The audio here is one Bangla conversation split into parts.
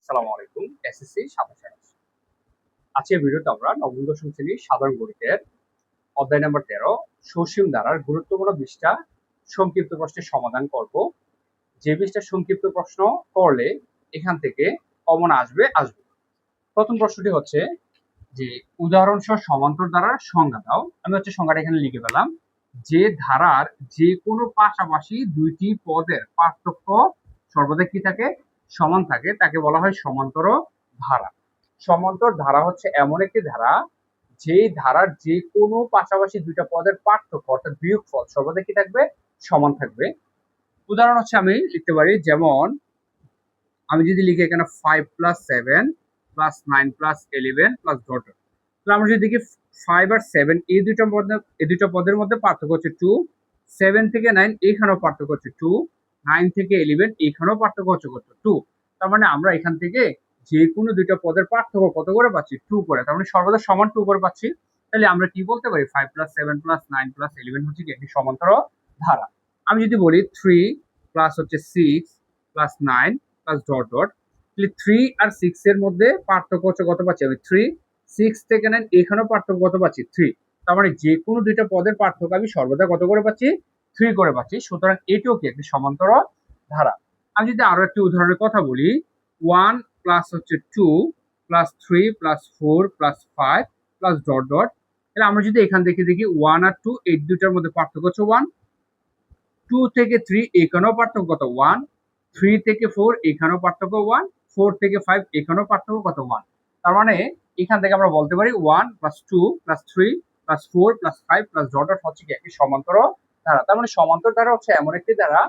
আসসালামু আলাইকুম। এসএসসি সাতাশ আঠাশ। আজকের ভিডিওতে আমরা নবম দশম শ্রেণীর সাধারণ গণিতের অধ্যায় নম্বর 13 সসীম ধারার গুরুত্বপূর্ণ 20টা সংক্ষিপ্ত প্রশ্নের সমাধান করব। যে 20টা সংক্ষিপ্ত প্রশ্ন করলে এখান থেকে কমন আসবে। প্রথম প্রশ্নটি হচ্ছে যে উদাহরণসহ সমান্তর ধারার সংজ্ঞা দাও। আমি সংজ্ঞাটা এখানে লিখে পেলাম। যে ধারার যে কোনো পাশাপাশি দুইটি পদের পার্থক্য সর্বদা কি থাকে, সমান থাকে, তাকে বলা হয় সমান্তর ধারা। সমান্তর ধারা হচ্ছে এমন একটি ধারা যেই ধারার যে কোনো পাশাপাশি দুইটা পদের পার্থক্য অর্থাৎ বিয়োগফল সর্বদা কি থাকবে, সমান থাকবে। উদাহরণ হচ্ছে আমি লিখতে পারি, যেমন আমি যদি লিখি এখানে 5 + 7 + 9 + 11 + ডট, তাহলে আমরা যদি দেখি 5 আর 7 এই দুটো পদের মধ্যে পার্থক্য হচ্ছে 2, 7 থেকে 9 এইখানেও পার্থক্য হচ্ছে 2, 9 থেকে 11 এইখানেও পার্থক্য হচ্ছে কত, 2। তার মানে আমরা এখান থেকে যে কোনো দুইটা পদের পার্থক্য কত করে পাচ্ছি, 2 করে। তার মানে সর্বদা সমান 2 করে পাচ্ছি। তাহলে আমরা কি বলতে পারি, 5 + 7 + 9 + 11 হচ্ছে কি একটি সমান্তর ধারা। আমি যদি বলি 3 + হচ্ছে 6 + 9 + ডট ডট, তাহলে 3 আর 6 এর মধ্যে পার্থক্য হচ্ছে কত পাচ্ছি আমি, 3। 6 থেকে 9 এখানেও পার্থক্য কত পাচ্ছি, 3। তার মানে যে কোনো দুইটা পদের পার্থক্য আমি সর্বদা কত করে পাচ্ছি, 3 করে পাচ্ছি। সুতরাং এটিও কি একটি সমান্তর ধারা। আমি যদি আরো একটি উদাহরণের কথা বলি, 1 + হচ্ছে 2 + 3 + 4 + 5 + ডট ডট, তাহলে আমরা যদি এখান থেকে দেখি 1 আর 2 এই দুটার মধ্যে পার্থক্য হচ্ছে 1, 2 থেকে 3 এখানেও পার্থক্য কত, 1, 3 থেকে 4 এখানেও পার্থক্য 1, 4 থেকে 5 এখানেও পার্থক্য কত, 1। তার মানে এখান থেকে আমরা বলতে পারি 1 + 2 + 3 + 4 + 5 + ডট ডট হচ্ছে কি একটি সমান্তর ধারা। তার মানে সমান্তর ধারা হচ্ছে এমন একটি ধারা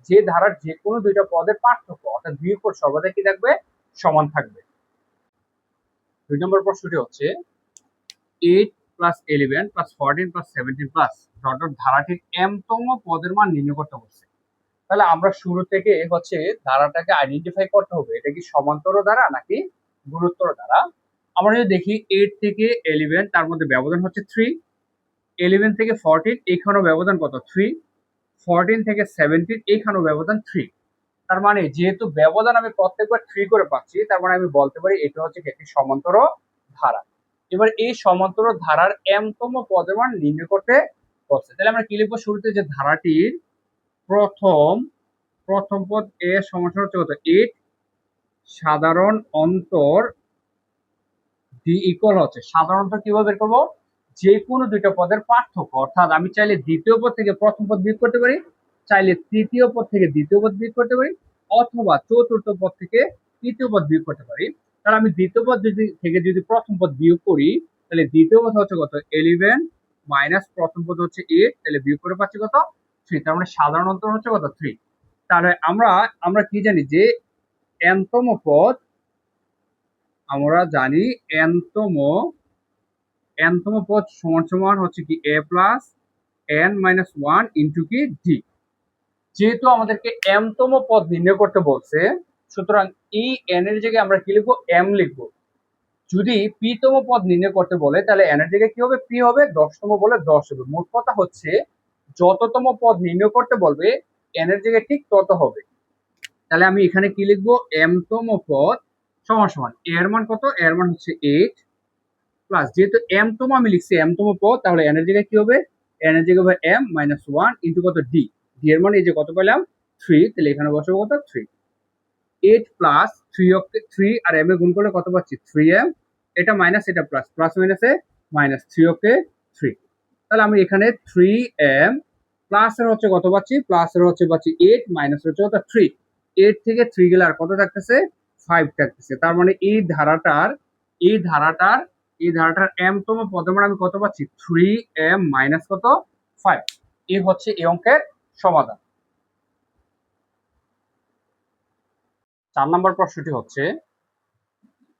যে ধারার যে কোনো দুইটা পদের পার্থক্য অর্থাৎ বিয়োগফল সর্বদা কি থাকবে, সমান থাকবে। 2 নম্বর প্রশ্নটি হচ্ছে 8 + 11 + 14 + 17 + ডট ডট ধারাটির m তম পদের মান নির্ণয় করতে বলছে। তাহলে আমরা শুরু থেকে ধারাটাকে আইডেন্টিফাই করতে হবে, এটা কি সমান্তর ধারা নাকি গুরুত্তর ধারা। আমরা যদি দেখি 8 থেকে 11 তার মধ্যে ব্যবধান হচ্ছে 3, 11 থেকে 14 এখানেও ব্যবধান কত, 3, 14 থেকে 17 এখানেও ব্যবধান 3। তার মানে যেহেতু ব্যবধান আমি প্রত্যেকবার 3 করে পাচ্ছি, তার মানে আমি বলতে পারি এটা হচ্ছে একটি সমান্তর ধারা। এবার এই সমান্তর ধারার m তম পদের মান নির্ণয় করতে বলছে। তাহলে আমরা কি লিখবো, শুরুতে যে ধারাটির প্রথম পদ এ সমান হচ্ছে কত, 8, সাধারণ অন্তর ডি ইকুয়াল হচ্ছে, সাধারণ অন্তর কিভাবে বের করবো, যে কোনো দুইটা পদের পার্থক্য, অর্থাৎ আমি চাইলে দ্বিতীয় পদ থেকে প্রথম পদ বিয়োগ করতে পারি, চাইলে তৃতীয় পদ থেকে দ্বিতীয় পদ বিয়োগ করতে পারি, অথবা চতুর্থ পদ থেকে তৃতীয় পদ বিয়োগ করতে পারি। তাহলে আমি দ্বিতীয় পদ থেকে যদি প্রথম পদ বিয়োগ করি, তাহলে দ্বিতীয় পদ হচ্ছে কত, 11 মাইনাস প্রথম পদ হচ্ছে 8, তাহলে বিয়োগ করে পাচ্ছি কত, 3। তার মানে সাধারণ অন্তর হচ্ছে কত, 3। তাহলে আমরা কি জানি যে n তম পদ, আমরা জানি n তম পদ সমান সমান হচ্ছে কি a plus n minus 1 into কি d। যেহেতু আমাদেরকে m তম পদ নির্ণয় করতে বলছে, সুতরাং এই n এর জায়গায় আমরা কি লিখবো, m লিখবো। যদি p তম পদ নির্ণয় করতে বলে তাহলে n এর জায়গায় কি হবে, p হবে, 10তম বলে 10 হবে। মোট কথা হচ্ছে যততম পদ নির্ণয় করতে বলবে n এর জায়গায় ঠিক তত হবে। তাহলে আমি এখানে কি লিখবো, m তম পদ সমান সমান এর মান কত, এর মান হচ্ছে 8 প্লাস, যেহেতু m তম আমি লিখছি m তম পদ, তাহলে n এর জায়গায় কি হবে, n এর জায়গায় হবে m মাইনাস 1 ইন্টু কত, d। d এর মানে এই যে কত পেলাম, 3, তাহলে এখানে বসাবো কত, 3। 8 প্লাস 3 আর m এ গুণ করলে কত পাচ্ছি, 3m, এটা মাইনাস এটা প্লাস, প্লাস মাইনাসে মাইনাস, 3 ওকে 3। তাহলে আমি এখানে 3m প্লাস এর হচ্ছে কত পাচ্ছি, প্লাস এর হচ্ছে পাচ্ছি 8, মাইনাস হচ্ছে কত, 3। 8 থেকে 3 গেলে আর কত থাকতেছে, 5 থাকতেছে। তার মানে এই ধারাটার m তম পদের মান আমি কত পাচ্ছি, 3m মাইনাস কত, 5। এই হচ্ছে এই অঙ্কের সমাধান। 4 নম্বর প্রশ্নটি হচ্ছে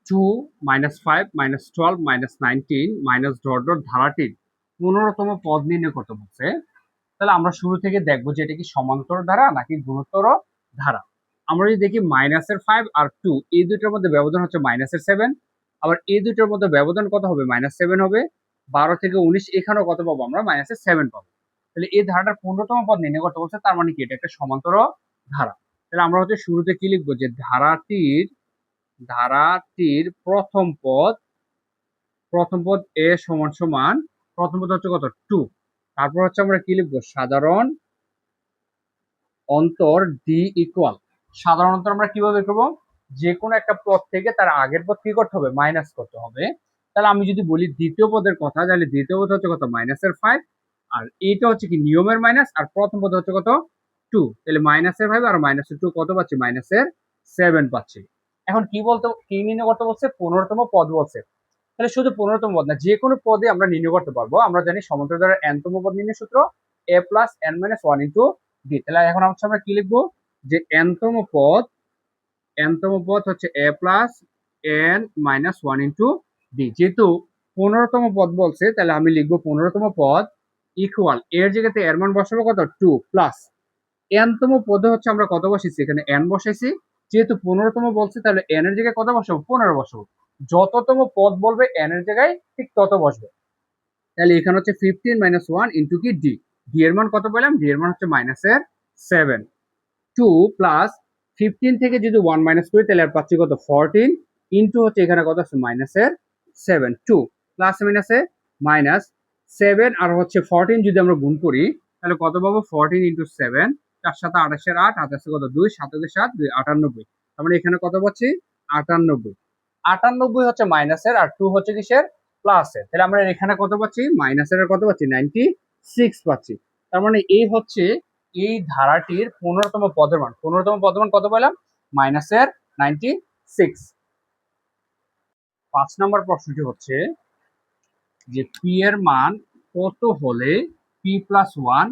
2 - 5 - 12 - 19 ডট ডট ধারাটির 15তম পদ নির্ণয় করতে বলছে। তাহলে আমরা শুরু থেকে দেখবো যে এটা কি সমান্তর ধারা নাকি গুণোত্তর ধারা। আমরা যদি দেখি মাইনাসের 5 আর 2 এই দুটোর মধ্যে ব্যবধান হচ্ছে মাইনাসের 7, আবার এই দুটোর মধ্যে ব্যবধান কত হবে, -7 হবে। 12 থেকে 19 এখানেও কত পাবো আমরা, -7 পাবো। তাহলে এই ধারাটার 15তম পদ নির্ণয় করতে বলছে, তার মানে কি এটা একটা সমান্তর ধারা। তাহলে আমরা হচ্ছে শুরুতে কি লিখবো, যে ধারাটির ধারাটির প্রথম পদ এ সমান সমান প্রথম পদ হচ্ছে কত 2। তারপর হচ্ছে আমরা কি লিখবো সাধারণ অন্তর ডি ইকুয়াল। সাধারণ অন্তর আমরা কিভাবে বের করবো, যে কোনো একটা পদ থেকে তার আগের পদ কি করতে হবে মাইনাস করতে হবে। তাহলে আমি যদি বলি দ্বিতীয় পদের কথা, তাহলে দ্বিতীয় পদ হচ্ছে কত মাইনাসের 5, আর এইটা হচ্ছে কি নিয়মের মাইনাস, আর প্রথম পদ হচ্ছে কত 2, তাহলে মাইনাসের 5 আর মাইনাসের 2 কত পাচ্ছি মাইনাসের 7 পাচ্ছি। এখন কি নির্ণয় করতে বলছে 15তম পদ বলছে। তাহলে শুধু 15তম পদ না, যে কোনো পদে আমরা নির্ণয় করতে পারবো। আমরা জানি সমান্তরাল দ্বারা n তম পদ নির্ণয় সূত্র a plus n minus 1 into d। তাহলে এখন আমরা কি লিখবো যে n তম পদ হচ্ছে a plus n minus 1 into d। যেহেতু 15তম পদ বলছে, তাহলে আমি লিখবো 15তম পদ ইকুয়াল এর জায়গাতে এর মান বসাবো কত 2 প্লাস n তম পদে হচ্ছে আমরা কত বসাইছি, এখানে n বসাইছি। যেহেতু 15তম বলছে, তাহলে n এর জায়গায় কত বসাবো 15 বসাবো। যততম পদ বলবে n এর জায়গায় ঠিক তত বসবে। তাহলে এখানে হচ্ছে 15 মাইনাস 1 ইন্টু কি d। d এর মান কত পেলাম, d এর মান হচ্ছে মাইনাসের 7। 2 প্লাস 15 থেকে যদি 1 মাইনাস করি তাহলে আর পাচ্ছি কত 14 ইন্টু হচ্ছে এখানে কত আছে মাইনাসের 7। 2 প্লাস মাইনাসে মাইনাস 7 আর হচ্ছে 14 যদি আমরা গুণ করি তাহলে কত পাবো 14 ইন্টু 7, 4 7 28 8, 28 কত 2, 7 7 2 98। তার মানে এখানে কত পাচ্ছি 98। 98 হচ্ছে মাইনাসের আর 2 হচ্ছে কিসের প্লাসের। তাহলে আমরা এখানে কত পাচ্ছি মাইনাসের কত পাচ্ছি 96 পাচ্ছি। তার মানে এই হচ্ছে এই ধারাটির 15তম পদের মান। 15তম পদের মান কত পেলাম মাইনাসের 96। 5 নম্বর প্রশ্নটি হচ্ছে যে পি এর মান কত হলে P plus 1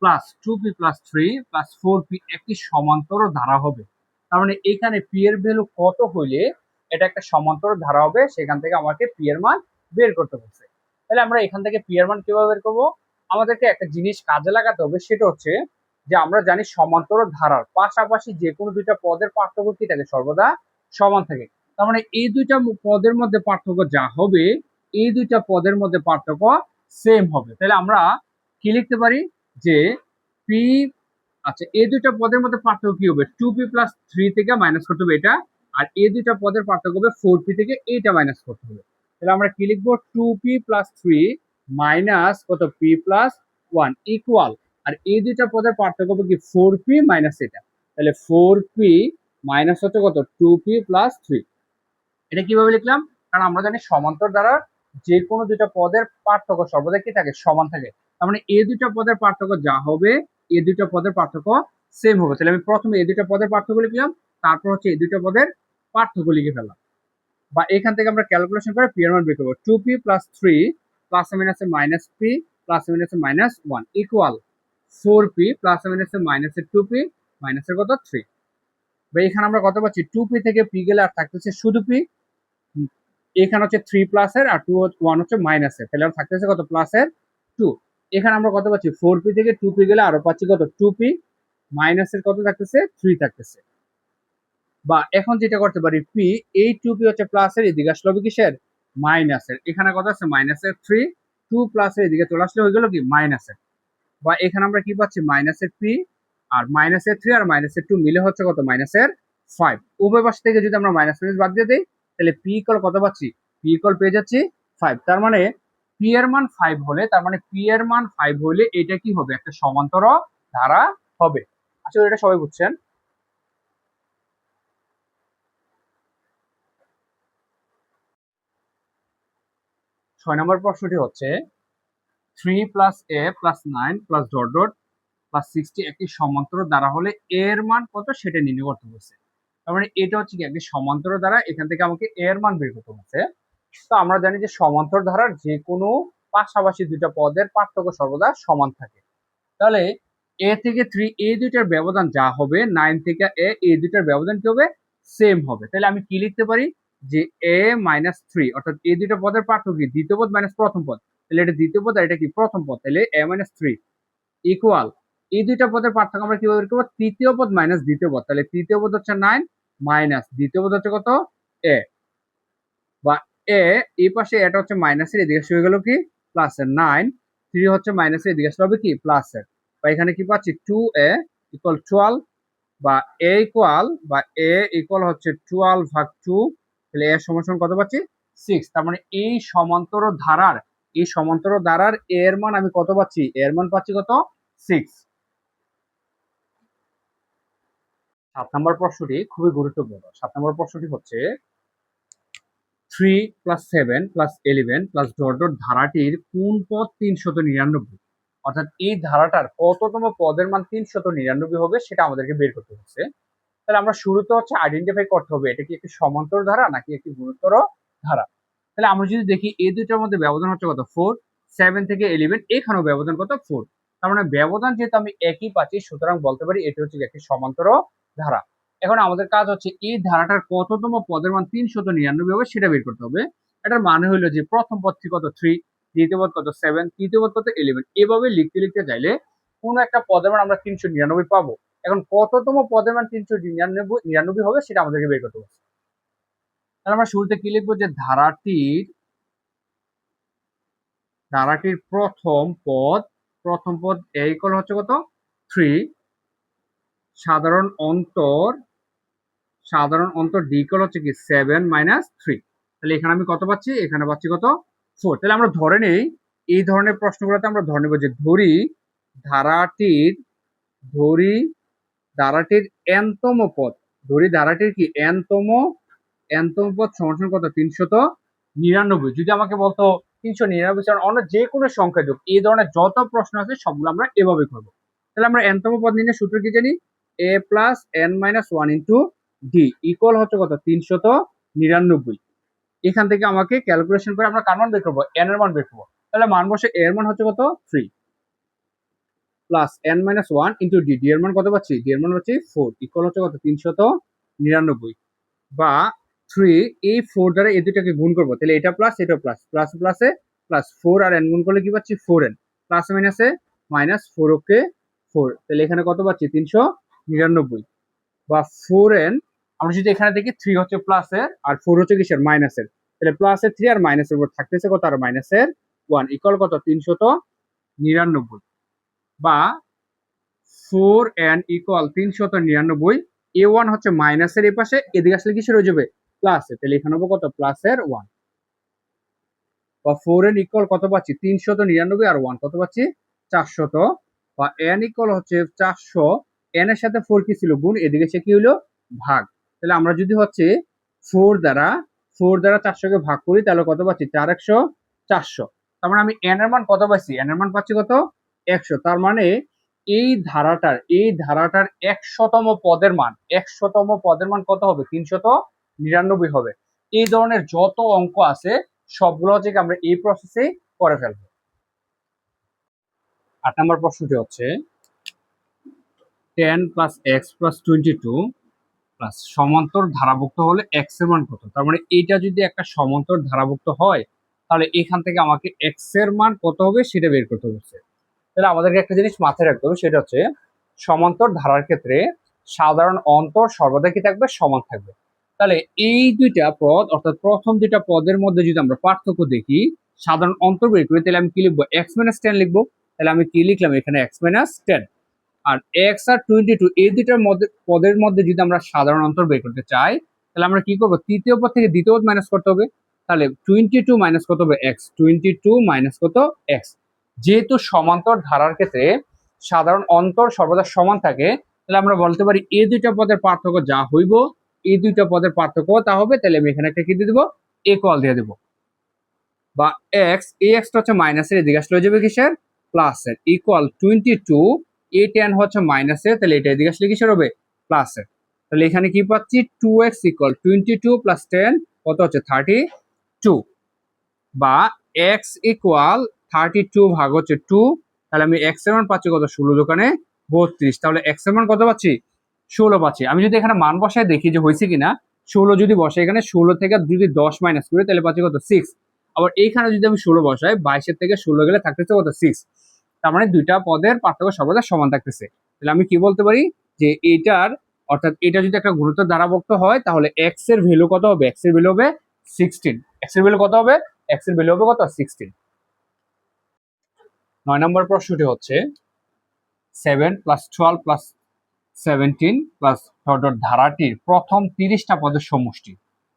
plus 2p plus 3 plus 4p একটি সমান্তর ধারা হবে। তার মানে এখানে পি এর ভ্যালু কত হইলে এটা একটা সমান্তর ধারা হবে, সেখান থেকে আমাকে পি এর মান বের করতে বলছে। তাহলে আমরা এখান থেকে পি এর মান কিভাবে বের করবো, আমাদেরকে একটা জিনিস কাজে লাগাতে হবে, সেটা হচ্ছে যে আমরা জানি সমান্তর ধারার পাশাপাশি যে কোনো দুইটা পদের পার্থক্য কি থাকে সর্বদা সমান থাকে। তার মানে এই দুইটা পদের মধ্যে পার্থক্য যা হবে এই দুইটা পদের মধ্যে পার্থক্য সেম হবে। তাহলে আমরা কি লিখতে পারি যে পি, আচ্ছা এই দুইটা পদের মধ্যে পার্থক্য কি হবে 2p প্লাস 3 থেকে মাইনাস করতে হবে এটা, আর এই দুইটা পদের পার্থক্য হবে 4p থেকে এইটা মাইনাস করতে হবে। তাহলে আমরা কি লিখবো 2p প্লাস 3 মাইনাস কত p প্লাস 1 ইকুয়াল, আর এই দুইটা পদের পার্থক্য হবে কি 4p মাইনাস এটা। তাহলে 4p মাইনাস হচ্ছে কত 2p প্লাস 3। এটা কিভাবে লিখলাম, কারণ আমরা জানি সমান্তর দ্বারা যে কোনো দুইটা পদের পার্থক্য সর্বদা কি থাকে সমান থাকে। তার মানে এই দুইটা পদের পার্থক্য যা হবে এই দুইটা পদের পার্থক্য সেম হবে। তাহলে আমি প্রথমে এই দুইটা পদের পার্থক্য লিখলাম, তারপর হচ্ছে এই দুইটা পদের পার্থক্য লিখে ফেললাম। বা এখান থেকে আমরা ক্যালকুলেশন করে পি এর মান বের করবো 2p প্লাস 3 প্লাস মাইনাসে মাইনাস p প্লাস মাইনাসে মাইনাস 1 ইকুয়াল 4p প্লাস মাইনাসে মাইনাসে 2p মাইনাসের কত 3। বা এখানে আমরা কত পাচ্ছি 2p থেকে p গেলে আর থাকতেছে শুধু p, এখানে হচ্ছে 3 প্লাসের আর 1 হচ্ছে মাইনাসের, তাহলে আর থাকতেছে কত প্লাসের 2। এখানে আমরা কত পাচ্ছি 4p থেকে 2p গেলে আরো পাচ্ছি কত 2p মাইনাসের কত থাকতেছে 3 থাকতেছে। বা এখন যেটা করতে পারি পি এই 2p হচ্ছে প্লাসের, এদিকে আসলে হবে কিসের মাইনাসের, এখানে কত আছে মাইনাসের 3, 2 প্লাসের এদিকে চলে আসলে হয়ে গেল কি মাইনাসের। বা এখানে আমরা কি পাচ্ছি মাইনাসের p আর মাইনাসের 3 আর মাইনাসের 2 মিলে হচ্ছে কত মাইনাসের 5। উভয় পাশ থেকে যদি আমরা মাইনাস মাইনাস বাদ দিয়ে দিই তাহলে পি ইকুয়াল কত পাচ্ছি পি ইকুয়াল পেয়ে যাচ্ছি 5। তার মানে পি এর মান 5 হলে, তার মানে পি এর মান 5 হলে এটা কি হবে একটা সমান্তর ধারা হবে। আসলে এটা সবাই বুঝছেন। 6 নম্বর প্রশ্নটি হচ্ছে 3 plus a plus 9 plus dot dot plus 60 একটি সমান্তর দ্বারা হলে এর মান কত সেটা নির্ণয় করতে বলছে। তার মানে এটা হচ্ছে কি একটি সমান্তর দ্বারা, এখান থেকে আমাকে এর মান বের করতে বলছে। তো আমরা জানি যে সমান্তর ধারার যে কোনো পাশাপাশি দুইটা পদের পার্থক্য সর্বদা সমান থাকে। তাহলে a থেকে 3 এই দুইটার ব্যবধান যা হবে 9 থেকে a এই দুইটার ব্যবধান কি হবে সেম হবে। তাহলে আমি কি লিখতে পারি যে a মাইনাস 3 অর্থাৎ এই দুইটা পদের পার্থক্য কি দ্বিতীয় পদ মাইনাস প্রথম পদ, তাহলে এটা দ্বিতীয় পদ আর এটা কি প্রথম পদ, তাহলে a মাইনাস 3 ইকুয়াল এই দুইটা পদের পার্থক্য আমরা কিভাবে বের করবো তৃতীয় পদ মাইনাস দ্বিতীয় পদ, তাহলে তৃতীয় পদ হচ্ছে 9 মাইনাস দ্বিতীয় পদ হচ্ছে কত a। বা a এই পাশে এটা হচ্ছে মাইনাসের এদিকে হয়ে গেল কি প্লাসের 9, 3 হচ্ছে মাইনাসের এদিকে হবে কি প্লাসের। বা এখানে কি পাচ্ছি 2a ইকুয়াল 12 বা এ ইকুয়াল হচ্ছে 12/2, তাহলে এর সমান কত পাচ্ছি 6। তার মানে এই সমান্তর ধারার এর মান আমি কত পাচ্ছি, এর মান পাচ্ছি কত 6। 7 নম্বর প্রশ্নটি খুবই গুরুত্বপূর্ণ। 7 নম্বর প্রশ্নটি হচ্ছে 3 + 7 + 11 + ডট ডট ধারাটির কোন পদ 399, অর্থাৎ এই ধারাটার কততম পদের মান 399 হবে সেটা আমাদেরকে বের করতে হচ্ছে। তাহলে আমরা শুরুতে হচ্ছে আইডেন্টিফাই করতে হবে এটা কি একটি সমান্তর ধারা নাকি একটি গুণোত্তর ধারা। তাহলে আমরা যদি দেখি এই দুইটার মধ্যে ব্যবধান হচ্ছে কত 4, 7 থেকে 11, এখানেও ব্যবধান কত 4। তার মানে ব্যবধান যেহেতু আমি একই পাচ্ছি, সুতরাং বলতে পারি এটি হচ্ছে একটি সমান্তর ধারা। এখন আমাদের কাজ হচ্ছে এই ধারাটার কততম পদের মান 399 হবে সেটা বের করতে হবে। এটার মানে হলো যে প্রথম পদটি কত 3, দ্বিতীয় পদ কত 7, তৃতীয় পদ কত 11, এভাবে লিখতে লিখতে যাইলে কোন একটা পদের মান আমরা 399 পাবো। এখন কততম পদের মান 399 হবে সেটা আমাদেরকে বের করতে হবে। তাহলে আমরা শুরুতে কি লিখবো, যে ধারাটির প্রথম পদ এ ইকুয়াল হচ্ছে কত 3, সাধারণ অন্তর ডি ইকুয়াল হচ্ছে কি 7 - 3। তাহলে এখানে আমি কত পাচ্ছি, এখানে পাচ্ছি কত 4। তাহলে আমরা ধরে নেই এই ধরনের প্রশ্নগুলোতে আমরা ধরে নেব যে ধারাটির এনতম পদ, ধারাটির কি এনতম পদ সমান কত 399। যদি আমাকে বলতো 399 ছাড়া অন্য যে কোনো সংখ্যা যোগ, এই ধরনের যত প্রশ্ন আছে সবগুলো আমরা এভাবে করবো। তাহলে আমরা এনতম পদ নিয়ে সূত্র কি জানি, a + n - 1 * d ইকুয়াল হচ্ছে কত 399। এখান থেকে আমাকে ক্যালকুলেশন করে আমরা কার মান বের করবো, n এর মান বের করবো। তাহলে মান বসে এর মান হচ্ছে কত 3 + n - 1 * d, d এর মান কত পাচ্ছি, d এর মান হচ্ছে 4 ইকুয়াল হচ্ছে কত 399। বা 3 এই 4 দ্বারা এই দুটাকে গুণ করবো, তাহলে এটা প্লাস এটা প্লাস, প্লাস প্লাসে প্লাস 4 আর n গুণ করলে কি পাচ্ছি 4n, প্লাস মাইনাসে মাইনাস 4 ওকে 4, তাহলে এখানে কত পাচ্ছি 399। বা 4n আমরা যদি এখানে দেখি 3 হচ্ছে প্লাসের আর 4 হচ্ছে কিসের মাইনাসের, তাহলে প্লাসের 3 আর মাইনাসের উপর থাকতেছে কত আর মাইনাসের 1 ইকুয়াল কত 399। বা 4n ইকুয়াল 399, a1 হচ্ছে মাইনাসের এই পাশে, এদিকে আসলে কিসের হয়ে যাবে প্লাস, তাহলে এখানে হবে কত প্লাসের 1। বা 4n ইকুয়াল কত পাচ্ছি 399 আর 1 কত পাচ্ছি 400। বা n ইকুয়াল হচ্ছে 400, n এর সাথে 4 কি ছিল গুণ, এদিকে সে কি হলো ভাগ। তাহলে আমরা যদি হচ্ছে 4 দ্বারা 400 কে ভাগ করি তাহলে কত পাচ্ছি 4 100 400। তার মানে আমি n এর মান কত পাচ্ছি, n এর মান পাচ্ছি কত 100। তার মানে এই ধারাটার 100তম পদের মান কত হবে 399 হবে। এই ধরনের যত অঙ্ক আছে সবগুলো হচ্ছে আমরা এই প্রসেসে করে ফেলবো। 8 নম্বর প্রশ্নটি হচ্ছে 10 + x + 22 প্লাস সমান্তর ধারাভুক্ত হলে x এর মান কত। তার মানে এটা যদি একটা সমান্তর ধারাভুক্ত হয় তাহলে এখান থেকে আমাকে x এর মান কত হবে সেটা বের করতে হচ্ছে। তাহলে আমাদেরকে একটা জিনিস মাথায় রাখতে হবে, সেটা হচ্ছে সমান্তর ধারার ক্ষেত্রে সাধারণ অন্তর সর্বদা কি থাকবে, সমান থাকবে। তাহলে এই দুইটা পদ অর্থাৎ প্রথম দুইটা পদের মধ্যে যদি আমরা পার্থক্য দেখি, সাধারণ অন্তর বের করি, তাহলে আমি কি লিখবো x - 10 লিখবো। তাহলে আমি কি লিখলাম এখানে x - 10। আর x আর 22 এই দুইটার মধ্যে পদের মধ্যে যদি আমরা সাধারণ অন্তর বের করতে চাই তাহলে আমরা কি করবো, তৃতীয় পদ থেকে দ্বিতীয় পদ মাইনাস করতে হবে। তাহলে 22 মাইনাস কত হবে x, 22 মাইনাস কত x। যেহেতু সমান্তর ধারার ক্ষেত্রে সাধারণ অন্তর সর্বদা সমান থাকে, তাহলে আমরা বলতে পারি এই দুইটা পদের পার্থক্য যা হইব এই দুইটা পদের পার্থক্য তা হবে। তাহলে আমি এখানে একটা কি দিয়ে দেবো, ইকুয়াল দিয়ে দেবো। বা x, এই এক্সটা হচ্ছে মাইনাসের, এদিকে আসলে হয়ে যাবে কিসের প্লাসের, ইকুয়াল 22, এই 10 হচ্ছে মাইনাসের, তাহলে এটা এদিকে আসলে কিসের হবে প্লাসের। তাহলে এখানে কি পাচ্ছি 2x ইকুয়াল 22 + 10 কত হচ্ছে 32। বা x ইকুয়াল 32 ভাগ হচ্ছে 2, তাহলে আমি x এর মান পাচ্ছি কত 16 দোকানে 32। তাহলে x এর মান কত পাচ্ছি 16 পাচ্ছি। আমি যদি এখানে মান বসায় দেখি যে হয়েছে কিনা, 16 যদি বসে এখানে 16 থেকে যদি 10 মাইনাস করি তাহলে পাচ্ছি কত 6। আবার এইখানে যদি আমি 16 বসাই 22 থেকে 16 গেলে থাকতেছে কত 6। তার মানে দুইটা পদের পার্থক্য সর্বদা সমান থাকতেছে। তাহলে আমি কি বলতে পারি যে এটার অর্থাৎ এটা যদি একটা গুণোত্তর ধারাভুক্ত হয় তাহলে x এর ভ্যালু কত হবে, x এর ভ্যালু হবে 16। x এর ভ্যালু কত হবে, x এর ভ্যালু হবে কত 16। 9 নম্বর প্রশ্নটি হচ্ছে 7 + 12 + 17 প্লাস ধারাটির প্রথম 30টা পদের সমষ্টি।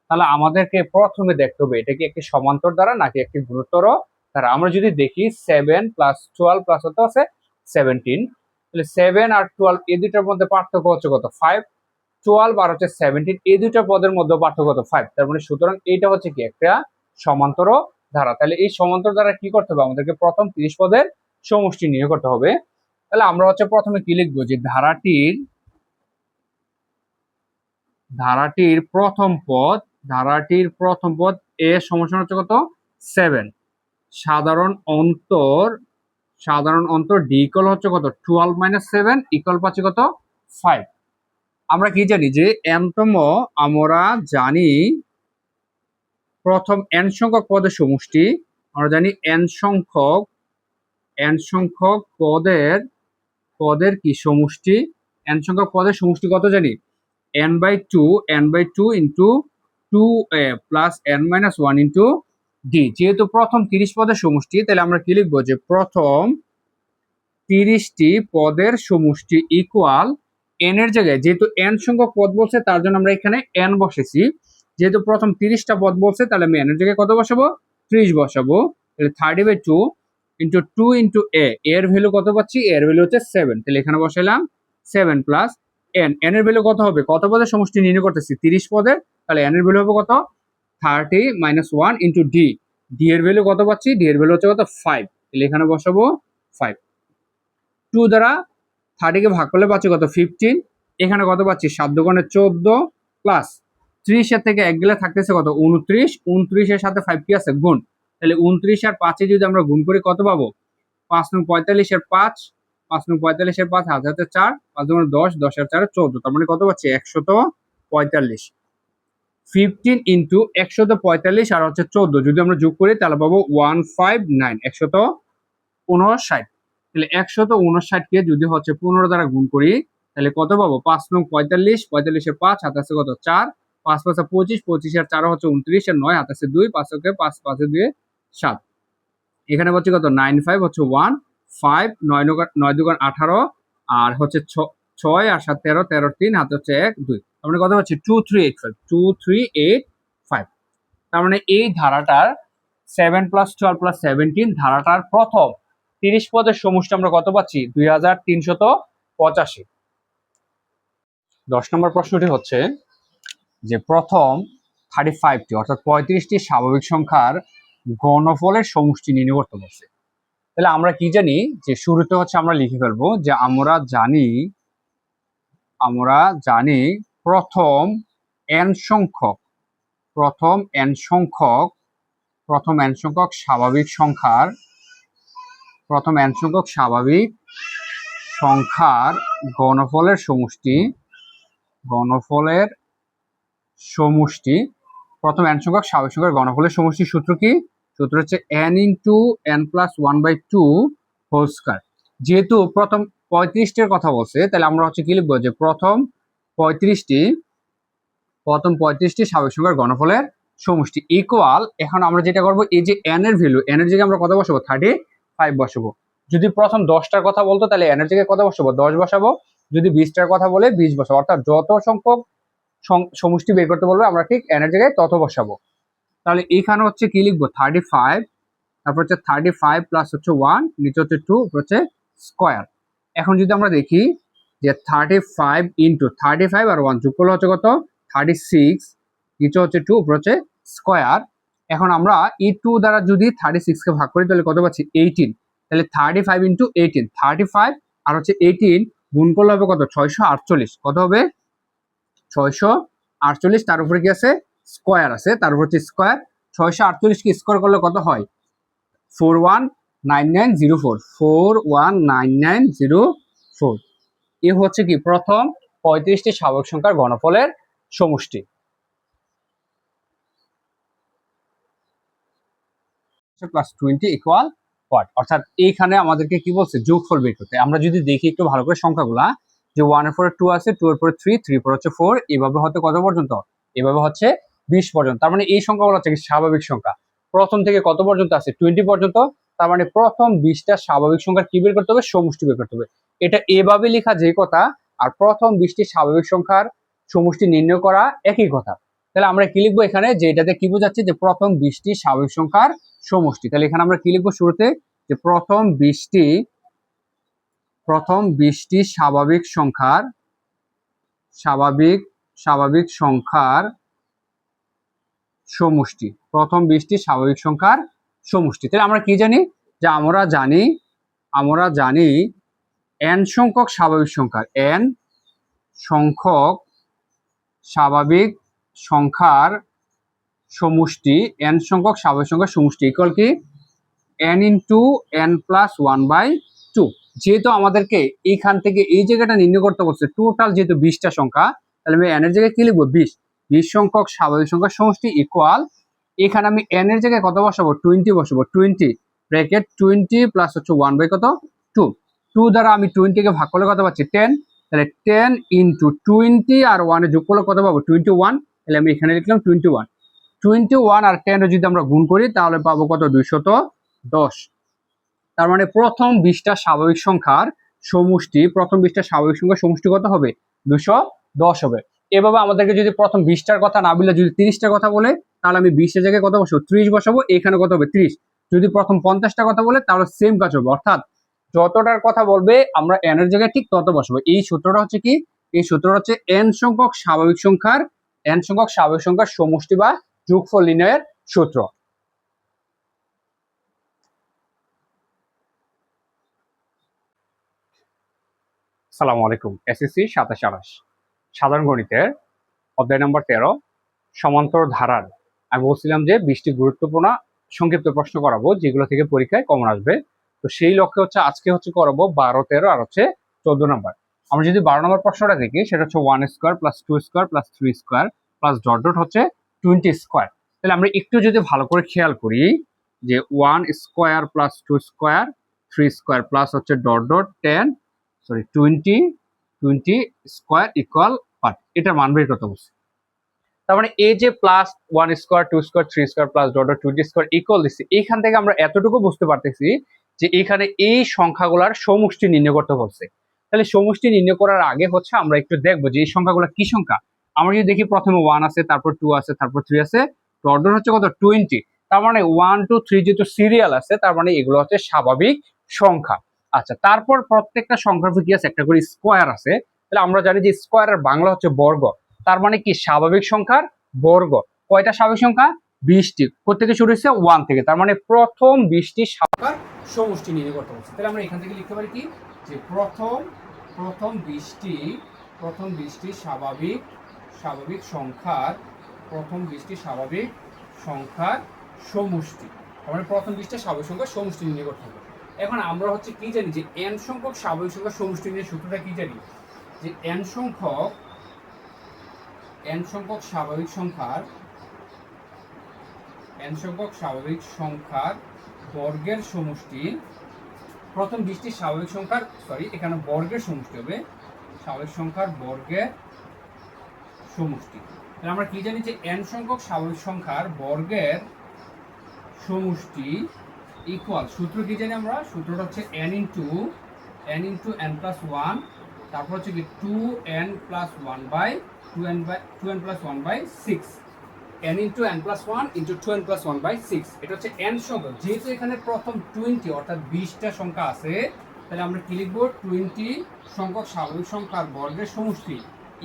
তাহলে আমাদেরকে প্রথমে দেখতে হবে এটা কি একটি সমান্তর ধারা নাকি একটি গুরুতর ধারা। আমরা যদি দেখি 7 প্লাস 12 প্লাস কত আছে 17, তাহলে 7 আর 12 এই দুইটার মধ্যে পার্থক্য হচ্ছে কত 5, 12 আর হচ্ছে 17 এই দুইটা পদের মধ্যে পার্থক্য কত 5। তার মানে সুতরাং এইটা হচ্ছে কি একটা সমান্তর ধারা। তাহলে এই সমান্তর ধারা কি করতে হবে, আমাদেরকে প্রথম 30 পদের সমষ্টি নির্ণয় করতে হবে। তাহলে আমরা হচ্ছে প্রথমে কি লিখবো যে ধারাটির প্রথম পদ এ সমস্যা হচ্ছে কত 7, সাধারণ অন্তর ডি ইকুয়াল হচ্ছে কত 12 মাইনাস 7 ইকুয়াল পাচ্ছি কত 5। আমরা কি জানি যে আমরা জানি প্রথম n সংখ্যক পদের সমষ্টি, আমরা জানি n সংখ্যক পদের কি সমষ্টি, n সংখ্যক পদের সমষ্টি কত জানি n/2 into 2a plus n minus 1 into D. যেহেতু প্রথম 30 পদের সমষ্টি, তাহলে আমরা কি লিখবো যে প্রথম 30টি পদের সমষ্টি ইকুয়াল n এর জায়গায় যেহেতু n সংখ্যক পদ বলছে তার জন্য আমরা এখানে n বসেছি। যেহেতু প্রথম 30টা পদ বলছে তাহলে আমি n এর জায়গায় কত বসাবো 30 বসাবো। তাহলে 30/2 ইন্টু 2 ইন্টু a এর ভ্যালু কত পাচ্ছি, এর ভ্যালু হচ্ছে 7, তাহলে এখানে বসাইলাম 7 প্লাস n এর ভ্যালু কত হবে, কত পদের সমষ্টি নির্ণয় করতেছি 30 পদের, তাহলে n এর ভ্যালু হবে কত 30 মাইনাস 1 ইন্টু ডি এর ভ্যালু কত পাচ্ছি, ডি এর ভ্যালু হচ্ছে কত 5, তাহলে এখানে বসাবো 5। 2 দ্বারা 30 কে ভাগ করলে পাচ্ছি কত 15, এখানে কত পাচ্ছি 7 দুগুণে 14 প্লাস 30 এর থেকে 1 গেলে থাকতেছে কত 29, 29 এর সাথে 5 কি আছে গুণ, তাহলে 29 আর 5 এ যদি আমরা গুণ করি কত পাবো 5 নং 45 এর 5, 5 নং 45 এর 5 হাতে হাতে 4, 5 দুগুণে 10, 10 এর 4 14, তার মানে কত পাচ্ছি 145। 15 ইন্টু 145 আর হচ্ছে 14 যদি আমরা যোগ করি তাহলে পাবো 159, 159। তাহলে 159 কে যদি হচ্ছে 15 দ্বারা গুণ করি তাহলে কত পাবো 5 নং 45, 45 এর 5 হাতে আছে কত 4, 5 5 25, 25 এর 4 হচ্ছে 29 এর 9 হাতে আছে 2, 5 কে 5 5 এ 2 7, এখানে হচ্ছে কত 95 হচ্ছে 1 5, 9 দুগুণ 18 আর হচ্ছে 6 আর 7 13, 13 3 হাতে হচ্ছে 1 2, তার মানে কত হচ্ছে 2385। তার মানে এই ধারাটার 7 প্লাস 12 প্লাস 17 ধারাটার প্রথম 30 পদের সমষ্টি আমরা কত পাচ্ছি 2385। 10 নম্বর প্রশ্নটি হচ্ছে যে প্রথম 35টি অর্থাৎ 35টি স্বাভাবিক সংখ্যার ঘনফলের সমষ্টি নির্ণয় করতে বলছে। তাহলে আমরা কি জানি যে শুরুতে হচ্ছে আমরা লিখে ফেলবো যে আমরা জানি প্রথম n সংখ্যক স্বাভাবিক সংখ্যার ঘনফলের সমষ্টি প্রথম n সংখ্যক স্বাভাবিক সংখ্যার ঘনফলের সমষ্টি সূত্র কি, সূত্র হচ্ছে n into n plus 1/2 whole square. যেহেতু প্রথম 35টির কথা বলছে তাহলে আমরা হচ্ছে কি লিখবো যে প্রথম 35টি স্বাভাবিক সংখ্যার ঘনফলের সমষ্টি ইকুয়াল, এখন আমরা যেটা করব এই যে n এর ভ্যালু, n এর জায়গায় আমরা কত বসাবো 35 বসাবো। যদি প্রথম 10টার কথা বলতো তাহলে n এর জায়গায় কত বসাবো 10 বসাবো, যদি 20টার কথা বলে 20 বসাবো, অর্থাৎ যত সংখ্যক সমষ্টি বের করতে বলবে আমরা ঠিক n এর জায়গায় তত বসাবো। তাহলে এইখানে হচ্ছে কি লিখবো 35, তারপর হচ্ছে 35 প্লাস হচ্ছে 1, নিচে হচ্ছে 2, হচ্ছে স্কয়ার। এখন যদি আমরা দেখি যে 35 ইন্টু 35 আর 1 যোগ করলে হচ্ছে কত 36, নিচে হচ্ছে 2, উপর হচ্ছে স্কয়ার। এখন আমরা এই 2 দ্বারা যদি 36 কে ভাগ করি তাহলে কত পাচ্ছি 18, তাহলে 35 ইন্টু 18, 35 আর হচ্ছে 18 গুণ করলে হবে কত 648, কত হবে 648, তার উপরে কি আছে স্কয়ার আছে, তার উপর হচ্ছে স্কয়ার। 648 কে স্কয়ার করলে কত হয় 419904, 419904। এ হচ্ছে কি প্রথম 35টি স্বাভাবিক সংখ্যার ঘনফলের সমষ্টি। প্লাস 20 ইকুয়াল হোয়াট, অর্থাৎ এইখানে আমাদেরকে কি বলছে যোগফল বের করতে। আমরা যদি দেখি একটু ভালো করে সংখ্যাগুলা যে 1 এর পরে 2 আছে, 2 এর পরে 3, 3 এর পরে হচ্ছে 4, এভাবে হতে কত পর্যন্ত, এভাবে হচ্ছে 20 পর্যন্ত। তার মানে এই সংখ্যাগুলো হচ্ছে স্বাভাবিক সংখ্যা। প্রথম থেকে কত পর্যন্ত আছে 20 পর্যন্ত, তার মানে প্রথম 20টা স্বাভাবিক সংখ্যার কি বের করতে হবে সমষ্টি বের করতে হবে। এটা এভাবে লেখা যে কথা আর প্রথম 20টি স্বাভাবিক সংখ্যার সমষ্টি নির্ণয় করা একই কথা। তাহলে আমরা কি লিখবো এখানে, যে এটাতে কি বোঝাচ্ছে, যে প্রথম 20টি স্বাভাবিক সংখ্যার সমষ্টি। তাহলে এখানে আমরা কি লিখবো শুরুতে, যে প্রথম 20টি স্বাভাবিক সংখ্যার সমষ্টি, প্রথম 20টি স্বাভাবিক সংখ্যার সমষ্টি। তাহলে আমরা কি জানি, যে আমরা জানি n সংখ্যক স্বাভাবিক সংখ্যার স্বাভাবিক সংখ্যার সমষ্টি, n সংখ্যক স্বাভাবিক সংখ্যার সমষ্টি ইকুয়াল কি n ইন্টু n প্লাস 1/2। যেহেতু আমাদেরকে এইখান থেকে এই জায়গাটা নির্ণয় করতে বলছে, টোটাল যেহেতু 20টা সংখ্যা, তাহলে আমি n এর জায়গায় কি লিখবো, 20 সংখ্যক স্বাভাবিক সংখ্যার সমষ্টি ইকুয়াল, এখানে আমি n এর জায়গায় কত বসাবো, 20 বসাবো। 20 ব্র্যাকেট 20 প্লাস হচ্ছে 1/2 দ্বারা আমি 20 কে ভাগ করলে কত পাচ্ছি, 10। তাহলে 10 ইন্টু 20 আর 1 যোগ করলে কত পাবো, 21। তাহলে আমি এখানে লিখলাম 21 আর 10 যদি আমরা গুণ করি তাহলে পাবো কত, 210। তার মানে প্রথম 20টা স্বাভাবিক সংখ্যার সমষ্টি, কত হবে, 210 হবে। এভাবে আমাদেরকে যদি প্রথম 20টার কথা না বলে যদি 30টার কথা বলে, তাহলে আমি 20 এর জায়গায় কত বসাবো, 30 বসাবো। এখানে কত হবে, 30। যদি প্রথম 50টা কথা বলে তাহলে সেম কাজ হবে, অর্থাৎ যতটার কথা বলবে আমরা n এর জায়গায় ঠিক তত বসাবো। এই সূত্রটা হচ্ছে কি, এই সূত্রটা হচ্ছে n সংখ্যক স্বাভাবিক সংখ্যার সমষ্টি বা যোগফল নির্ণয়ের সূত্র। আসসালামু আলাইকুম। এসএসসি 27 সাধারণ গণিতের অধ্যায় নম্বর 13 সমান্তর ধারার আমি বলছিলাম যে 20টি গুরুত্বপূর্ণ সংক্ষিপ্ত প্রশ্ন করাবো, যেগুলো থেকে পরীক্ষায় কমন আসবে। তো সেই লক্ষ্যে হচ্ছে আজকে করাবো 12, 13 আর 14 নম্বর। আমরা যদি 12 নম্বর প্রশ্নটা দেখি, সেটা হচ্ছে 1 square plus 2 square plus 3 square plus dot dot হচ্ছে 20 স্কোয়ার। তাহলে আমরা একটু যদি ভালো করে খেয়াল করি, যে 1 square plus 2 square 3 square plus হচ্ছে dot dot 20 square equal part, এটার মান বের করতে বলছে। তার মানে এই যে plus 1 square 2 square 3 square plus dot dot 20 square equal দিচ্ছি, এইখান থেকে আমরা এতটুকু বুঝতে পারতেছি যে এখানে এই সংখ্যাগুলোর সমষ্টি নির্ণয় করতে বলছে। তাহলে সমষ্টি নির্ণয় করার আগে আমরা একটু দেখবো যে এই সংখ্যাগুলো কি সংখ্যা। আমরা যদি দেখি, প্রথমে 1 আছে, তারপর 2 আছে, তারপর 3 আছে, ডট ডট হচ্ছে কত, 20। তার মানে 1 2 3 যেহেতু সিরিয়াল আছে, তার মানে এগুলো হচ্ছে স্বাভাবিক সংখ্যা। আচ্ছা, তারপর প্রত্যেকটা সংখ্যার কি আছে, একটা করে স্কোয়ার আছে। তাহলে আমরা জানি যে স্কোয়ারের বাংলা হচ্ছে বর্গ। তার মানে কি, স্বাভাবিক সংখ্যার বর্গ। কয়টা স্বাভাবিক সংখ্যা, 20টি। কোথেকে শুরু হচ্ছে, 1 থেকে। তার মানে প্রথম 20টি সংখ্যার সমষ্টি নির্ণয় করতে হচ্ছে। তাহলে আমরা এখান থেকে লিখতে পারি কি, যে প্রথম 20টি স্বাভাবিক সংখ্যার সমষ্টি। তার মানে প্রথম 20টা স্বাভাবিক সংখ্যার সমষ্টি নির্ণয় করতে হবে। এখন আমরা কি জানি, যে n সংখ্যক স্বাভাবিক সংখ্যার সমষ্টি নিয়ে সূত্রটা কি জানি, যে n সংখ্যক স্বাভাবিক সংখ্যার বর্গের সমষ্টি, প্রথম 20টি স্বাভাবিক সংখ্যার এখানে বর্গের সমষ্টি হবে, স্বাভাবিক সংখ্যার বর্গের সমষ্টি। তাহলে আমরা কি জানি, যে n সংখ্যক স্বাভাবিক সংখ্যার বর্গের সমষ্টি ইকুয়াল, সূত্র কি জানি আমরা, সূত্রটা হচ্ছে n ইন্টু n প্লাস 1, তারপর হচ্ছে কি 2n plus 1/6, n into n plus 1 into 2n plus 1/6। এটা হচ্ছে n সংখ্যক। যেহেতু এখানে প্রথম 20 অর্থাৎ 20টা সংখ্যা আছে, তাহলে আমরা কি লিখবো, 20 সংখ্যক স্বাভাবিক সংখ্যার বর্গের সমষ্টি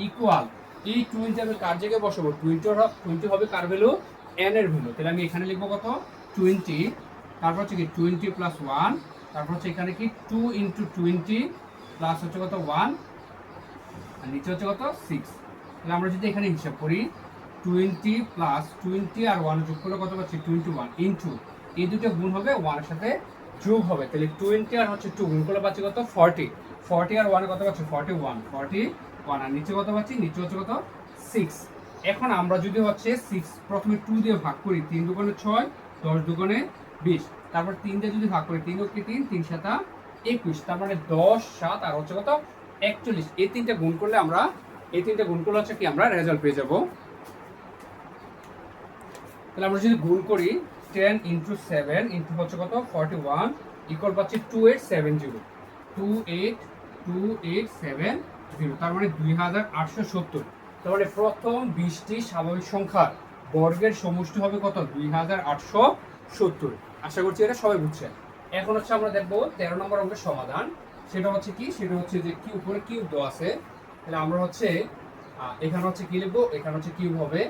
ইকুয়াল, এই 20 আমি কার জায়গায় বসাবো, 20 হবে কার ভ্যালু, n এর ভ্যালু। তাহলে আমি এখানে লিখবো কত, 20, তারপর হচ্ছে কি 20 প্লাস 1, তারপর হচ্ছে এখানে কি 2 ইন্টু 20 প্লাস হচ্ছে কত 1, আর নিচে হচ্ছে কত 6। তাহলে আমরা যদি এখানে হিসাব করি, 20 প্লাস 20 আর 1 যোগ করলে কত পাচ্ছি, 21 ইন্টু, এই দুটো গুণ হবে 1 এর সাথে যোগ হবে। তাহলে 20 আর হচ্ছে 2 গুণ করলে পাচ্ছি কত, 40 আর 1 কত পাচ্ছি, 41 আর নিচে কত পাচ্ছি, নিচে হচ্ছে কত 6। এখন আমরা যদি 6 প্রথমে 2 দিয়ে ভাগ করি, 3 দুগুণে 6, 10 দুগুণে 20, তারপর 3 দিয়ে যদি ভাগ করি, 3 × 3 3 7 21, তার মানে 10 7 আর হচ্ছে কত 41। এই তিনটা গুণ করলে হচ্ছে কি, আমরা রেজাল্ট পেয়ে যাব। তাহলে আমরা যদি গুণ করি, 10 × 7 ইন্টু হচ্ছে কত 41 ইকুয়াল পাচ্ছি 2870, 0, তার মানে 2870। তার মানে প্রথম 20টি স্বাভাবিক সংখ্যার বর্গের সমষ্টি হবে কত? 2870। আশা করছি এটা সবাই বুঝছে। এখন হচ্ছে আমরা দেখবো 13 নম্বর অঙ্কের সমাধান। সেটা হচ্ছে কি? সেটা হচ্ছে যে কি উপরে কিউব দেওয়া আছে, তাহলে আমরা হচ্ছে এখানে হচ্ছে কি লিখবো, এখানে হচ্ছে কিউব হবে,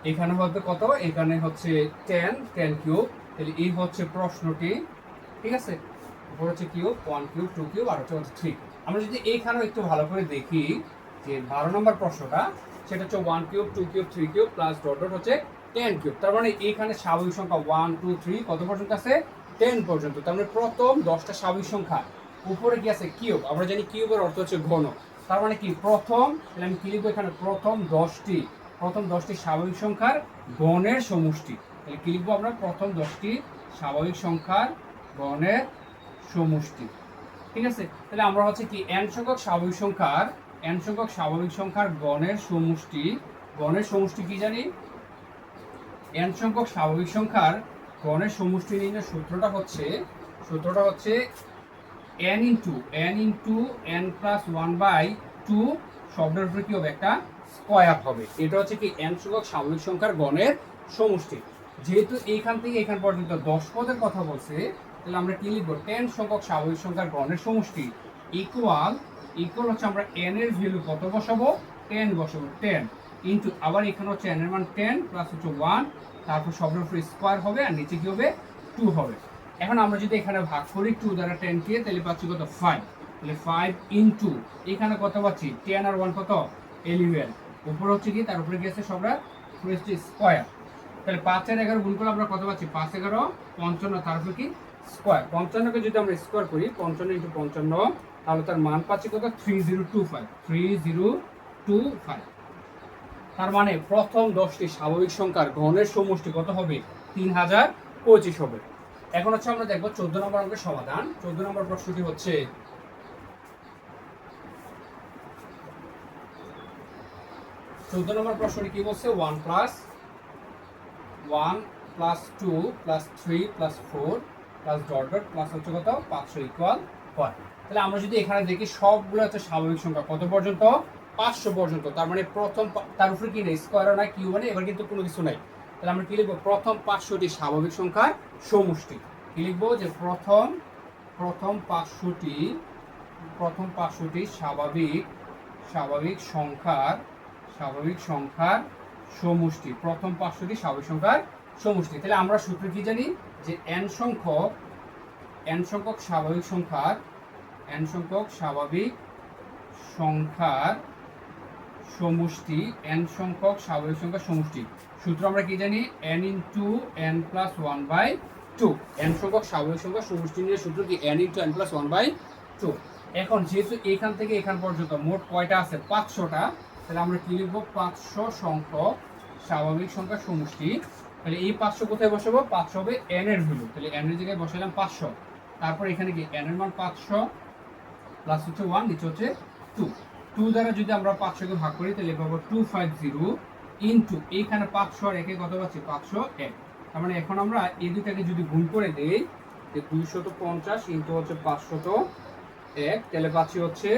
এখানে হবে কত? এখানে হচ্ছে 10 কিউব। তাহলে এই হচ্ছে প্রশ্নটি, ঠিক আছে? উপর হচ্ছে কিউব, 1 কিউব, 2 কিউব, আর হচ্ছে 3। আমরা যদি এইখানেও একটু ভালো করে দেখি যে 12 নম্বর প্রশ্নটা, সেটা হচ্ছে 1 cube, 2 cube, 3 cube plus dot dot হচ্ছে 10 কিউব। তার মানে এইখানে স্বাভাবিক সংখ্যা 1 2 3 কত পর্যন্ত আছে? 10 পর্যন্ত। তার মানে প্রথম 10টা স্বাভাবিক সংখ্যা উপরে কি আছে? কিউব। আমরা জানি কিউবের অর্থ হচ্ছে ঘন। তার মানে কি প্রথম, তাহলে আমি কি লিখবো এখানে? প্রথম 10টি স্বাভাবিক সংখ্যার গণের সমষ্টি। তাহলে কি লিখবো আমরা? প্রথম 10টি স্বাভাবিক সংখ্যার গণের সমষ্টি, ঠিক আছে? তাহলে আমরা হচ্ছে কি n সংখ্যক স্বাভাবিক সংখ্যার গণের সমষ্টি কি জানি? n সংখ্যক স্বাভাবিক সংখ্যার গণের সমষ্টি নির্ণয়ের সূত্রটা হচ্ছে n ইন্টু n প্লাস 1/2 শব্দের উপরে কি হবে? একটা স্কয়ার হবে। এটা হচ্ছে কি n সংখ্যক স্বাভাবিক সংখ্যার গণের সমষ্টি। যেহেতু এইখান থেকে এখান পর্যন্ত 10 পদের কথা বলছে, তাহলে আমরা কি লিখবো? 10 সংখ্যক স্বাভাবিক সংখ্যার গণের সমষ্টি ইকুয়াল হচ্ছে আমরা n এর ভ্যালু কত বসাবো? 10 বসাবো। 10 ইন্টু আবার এখানে হচ্ছে n এর মান 10 প্লাস হচ্ছে 1, তারপর শব্দের উপরে স্কয়ার হবে, আর নিচে কি হবে? 2 হবে। এখন আমরা যদি এখানে ভাগ করি 2 দ্বারা 10 কে, তাহলে পাচ্ছি কত? 5। তাহলে 5 ইন্টু এখানে কত পাচ্ছি? 10 আর 1 কত? 11। উপর হচ্ছে কি? তার উপরে কি আছে? সবরা স্কয়ার। তাহলে 5 আর 11 গুণ করলে আমরা কত পাচ্ছি? 5 11 55, তারপর কি? স্কয়ার। 55কে যদি আমরা স্কয়ার করি, 55 ইন্টু 55, তাহলে তার মান পাচ্ছি কত? 3025। তার মানে প্রথম 10টি স্বাভাবিক সংখ্যার গণের সমষ্টি কত হবে? 3025 হবে। এখন হচ্ছে আমরা দেখবো 14 নম্বর অঙ্কের সমাধান। 14 নম্বর প্রশ্নটি হচ্ছে 14 নম্বর প্রশ্নটি কি বলছে? 1 plus 2 plus 3 plus 4 plus dot dot plus হচ্ছে কত? 500 ইকুয়াল 1। তাহলে আমরা যদি এখানে দেখি সবগুলো হচ্ছে স্বাভাবিক সংখ্যা কত পর্যন্ত? 500 পর্যন্ত। তার মানে প্রথম, তার উপরে কি নেই? স্কয়ারও নাই, কিউব নেই, এবার কিন্তু কোনো কিছু নাই। তাহলে আমরা কি লিখবো? প্রথম 500টি স্বাভাবিক সংখ্যার সমষ্টি। কি লিখবো? যে প্রথম 500টি স্বাভাবিক সংখ্যার সমষ্টি। প্রথম 500টি স্বাভাবিক সংখ্যার সমষ্টি। তাহলে আমরা সূত্র কি জানি? যে n সংখ্যক স্বাভাবিক সংখ্যার সমষ্টি, n সংখ্যক স্বাভাবিক সংখ্যার সমষ্টি। সূত্র আমরা কি জানি? n into n plus 1/2। n সংখ্যক স্বাভাবিক সংখ্যার সমষ্টি নিয়ে সূত্র কি? n into n plus 1/2। এখন যেহেতু এখান থেকে এখান পর্যন্ত মোট কয়টা আছে? 500টা। তাহলে আমরা কি লিখবো? 500 সংখ্যক স্বাভাবিক সংখ্যার সমষ্টি। তাহলে এই 500 কোথায় বসাবো? 500 হবে n এর ভ্যালু, তাহলে n এর জায়গায় বসালাম 500। তারপর এখানে কি n এর মান 500 প্লাস হচ্ছে 1, নিচে হচ্ছে 2। 2 দ্বারা যদি আমরা 500কে ভাগ করি, তাহলে পাবো 250 ইন্টু এইখানে 500 আর একে কত পাচ্ছি? 501। তার মানে এখন আমরা এই দুটাকে যদি গুণ করে দেই, যে 250 ইন্টু হচ্ছে 501, তাহলে পাচ্ছি হচ্ছে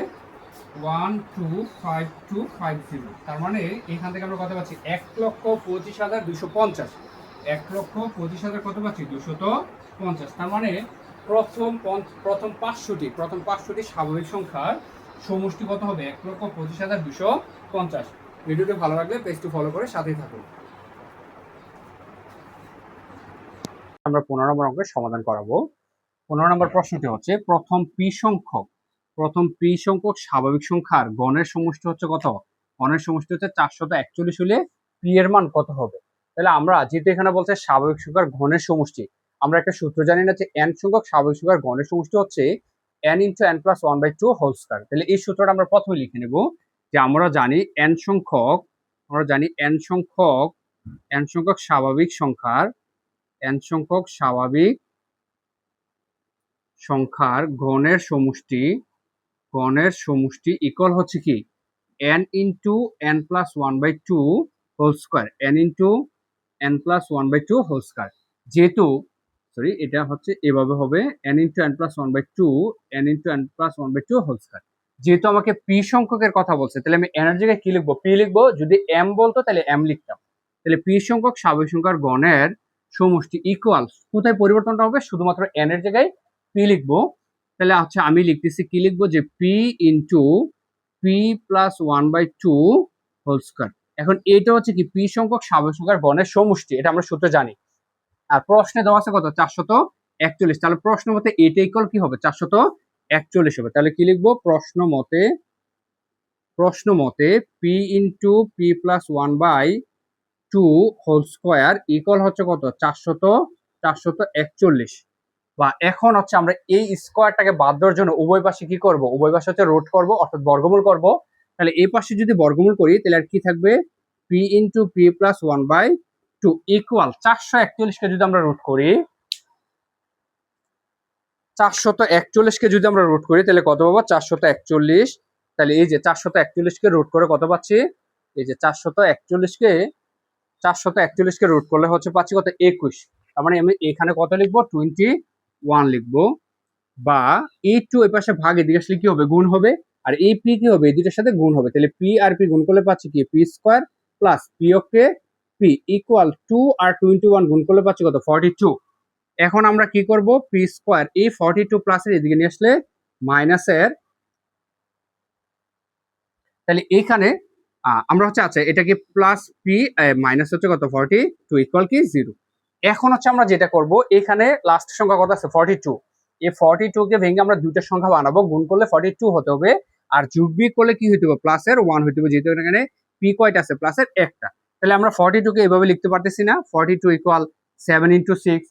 125250। তার মানে এখান থেকে আমরা কত পাচ্ছি? 1,25,250। 1,25,000 কত পাচ্ছি? 250। তার মানে প্রথম 500টি স্বাভাবিক সংখ্যার সমষ্টি কত হবে? 1,25,250। ভিডিওটি ভালো লাগলে পেজটি ফলো করে সাথেই থাকুন। আমরা 15 নম্বর অঙ্কের সমাধান করাবো। 15 নম্বর প্রশ্নটি হচ্ছে প্রথম পি সংখ্যক স্বাভাবিক সংখ্যার গণের সমষ্টি হচ্ছে কত? গণের সমষ্টি হচ্ছে 441 হলে পি এর মান কত হবে? তাহলে আমরা যেহেতু এখানে বলছে স্বাভাবিক সংখ্যার ঘনের সমষ্টি, আমরা একটা সূত্র জানি না যে n সংখ্যক স্বাভাবিক সংখ্যার গণের সমষ্টি হচ্ছে n into n plus 1/2 whole square. তাহলে এই সূত্রটা আমরা প্রথমে লিখে নেব যে আমরা জানি n সংখ্যক স্বাভাবিক সংখ্যার গণের সমষ্টি ইকুয়াল হচ্ছে কি? n into n plus 1/2 whole square. n into n plus 1/2 whole square. যেহেতু সরি, এটা হচ্ছে এভাবে হবে n into n plus one by two n into n plus one by two whole square. যেহেতু আমাকে পি সংখ্যকের কথা বলছে, তাহলে আমি এন এর জায়গায় কি লিখবো? পি লিখবো। যদি এম বলতো তাহলে এম লিখতাম। তাহলে পি সংখ্যক স্বাভাবিক সংখ্যার গণের সমষ্টি ইকুয়াল, কোথায় পরিবর্তনটা হবে? শুধুমাত্র এন এর জায়গায় পি লিখবো। তাহলে আচ্ছা, আমি লিখতেছি কি লিখবো, যে P into P plus one by two whole square. এখন এটা হচ্ছে কি পি সংখ্যক স্বাভাবিক সংখ্যার গণের সমষ্টি, এটা আমরা সূত্রে জানি। আর প্রশ্নে দেওয়া আছে কত? 441। তাহলে প্রশ্ন মতে এটা ইকুয়াল কি হবে? 441 হবে। তাহলে কি লিখবো? প্রশ্ন মতে P into P plus one by two whole square equal হচ্ছে কত? 441। বা এখন হচ্ছে আমরা এই স্কোয়ারটাকে বাদ দেওয়ার জন্য উভয় পাশে কি করব? উভয় পাশে হচ্ছে রুট করব, অর্থাৎ বর্গমূল করব। তাহলে এই পাশে যদি বর্গমূল করি তাহলে আর কি থাকবে? P into P plus one by two equal 441কে যদি আমরা রুট করি, 441কে যদি আমরা রুট করি তাহলে কত পাবো? 441। তাহলে এই যে 441কে রুট করে কত পাচ্ছি? এই যে 441কে রুট করলে হচ্ছে পাচ্ছি কত? 21। তার মানে আমি এখানে কত লিখবো? 21 লিখবো। বা এই টু এই পাশে ভাগ, এদিকে আসলে কি হবে? গুণ হবে। আর এই পি কি হবে? এই দুটোর সাথে গুণ হবে। তাহলে পি আর পি গুণ করলে পাচ্ছি কি? পি স্কোয়ার প্লাস পি ওকে পি ইকুয়াল 2 আর 21 গুণ করলে পাচ্ছি কত? 42। এখন আমরা কি করব? পি স্কোয়ার এই 42 প্লাসের এদিকে নিয়ে আসলে মাইনাসের, তাহলে এইখানে আমরা হচ্ছে আচ্ছা এটাকে প্লাস পি মাইনাস হচ্ছে কত? 42 ইকুয়াল কি? 0। এখন হচ্ছে আমরা যেটা করব, এখানে লাস্ট সংখ্যা কত আছে? 42। এই 42 কে ভেঙে আমরা দুইটা সংখ্যা বানাবো, গুণ করলে 42 হতে হবে, আর যোগ বিয়োগ করলে কি হইতে হবে? প্লাসের 1 হইতে হবে, যেহেতু এখানে পি কয়টা আছে? প্লাসের একটা। তাহলে আমরা 42 কে এভাবে লিখতে পারতেছি না? 42 ইকুয়াল 7 ইন্টু 6।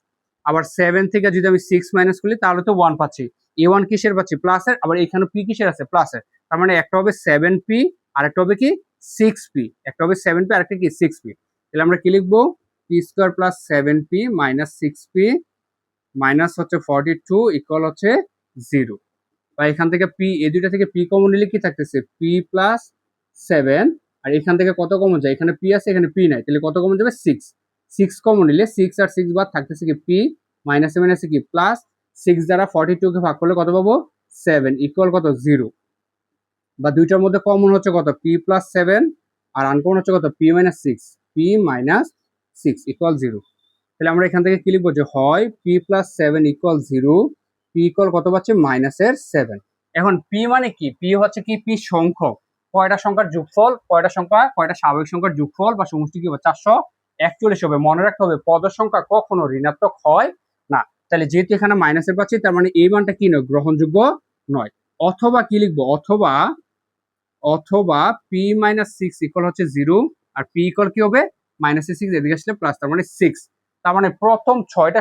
আবার 7 থেকে যদি আমি 6 মাইনাস করি তাহলে তো 1 পাচ্ছি। এ 1 কিসের পাচ্ছি? প্লাসের। আবার এখানে পি কিসের আছে? প্লাসের। তার মানে একটা হবে 7p আর একটা হবে কি? 6p। একটা হবে 7p আর একটা কি? 6p। তাহলে আমরা কি লিখবো? P square plus 7p minus 6p minus হচ্ছে 42 ইকুয়াল হচ্ছে 0। বা এখান থেকে পি, এই দুইটা থেকে পি কমন নিলে কি থাকতেছে? P plus 7। আর এখান থেকে কত কমন যায়? এখানে পি আছে, এখানে পি নাই, তাহলে কত কমন যাবে? 6। 6 কমন নিলে 6 আর 6 বাদ থাকতেছে কি? পি মাইনাস 7 আছে কি? প্লাস 6 দ্বারা 42 কে ভাগ করলে কত পাবো? 7 ইকুয়াল কত? 0। বা দুইটার মধ্যে কমন হচ্ছে কত? পি প্লাস 7 আর আনকমন হচ্ছে কত? P minus 6। P minus 6 equal 0। তাহলে আমরা এখান থেকে কি লিখবো? যে হয় P plus 7 equal 0, P equal কত পাচ্ছি? মাইনাসের 7। এখন পি মানে কি? পি হচ্ছে কি? পি সংখ্যক, কয়টা সংখ্যার যোগফল, কয়টা স্বাভাবিক সংখ্যার যোগফল বা সমষ্টি কি হবে? 441 হবে। মনে রাখতে হবে পদ সংখ্যা কখনো ঋণাত্মক হয় না। তাহলে যেহেতু এখানে মাইনাসের পাচ্ছি, তার মানে এই মানটা কি নয়? গ্রহণযোগ্য নয়। অথবা কি লিখবো? অথবা পি মাইনাস 6 ইকুয়াল হচ্ছে 0, আর পি ইকুয়াল কি হবে? মাইনাস 6 এদিকে আসলে প্লাস, তার মানে 6। তার মানে প্রথম ছয়টা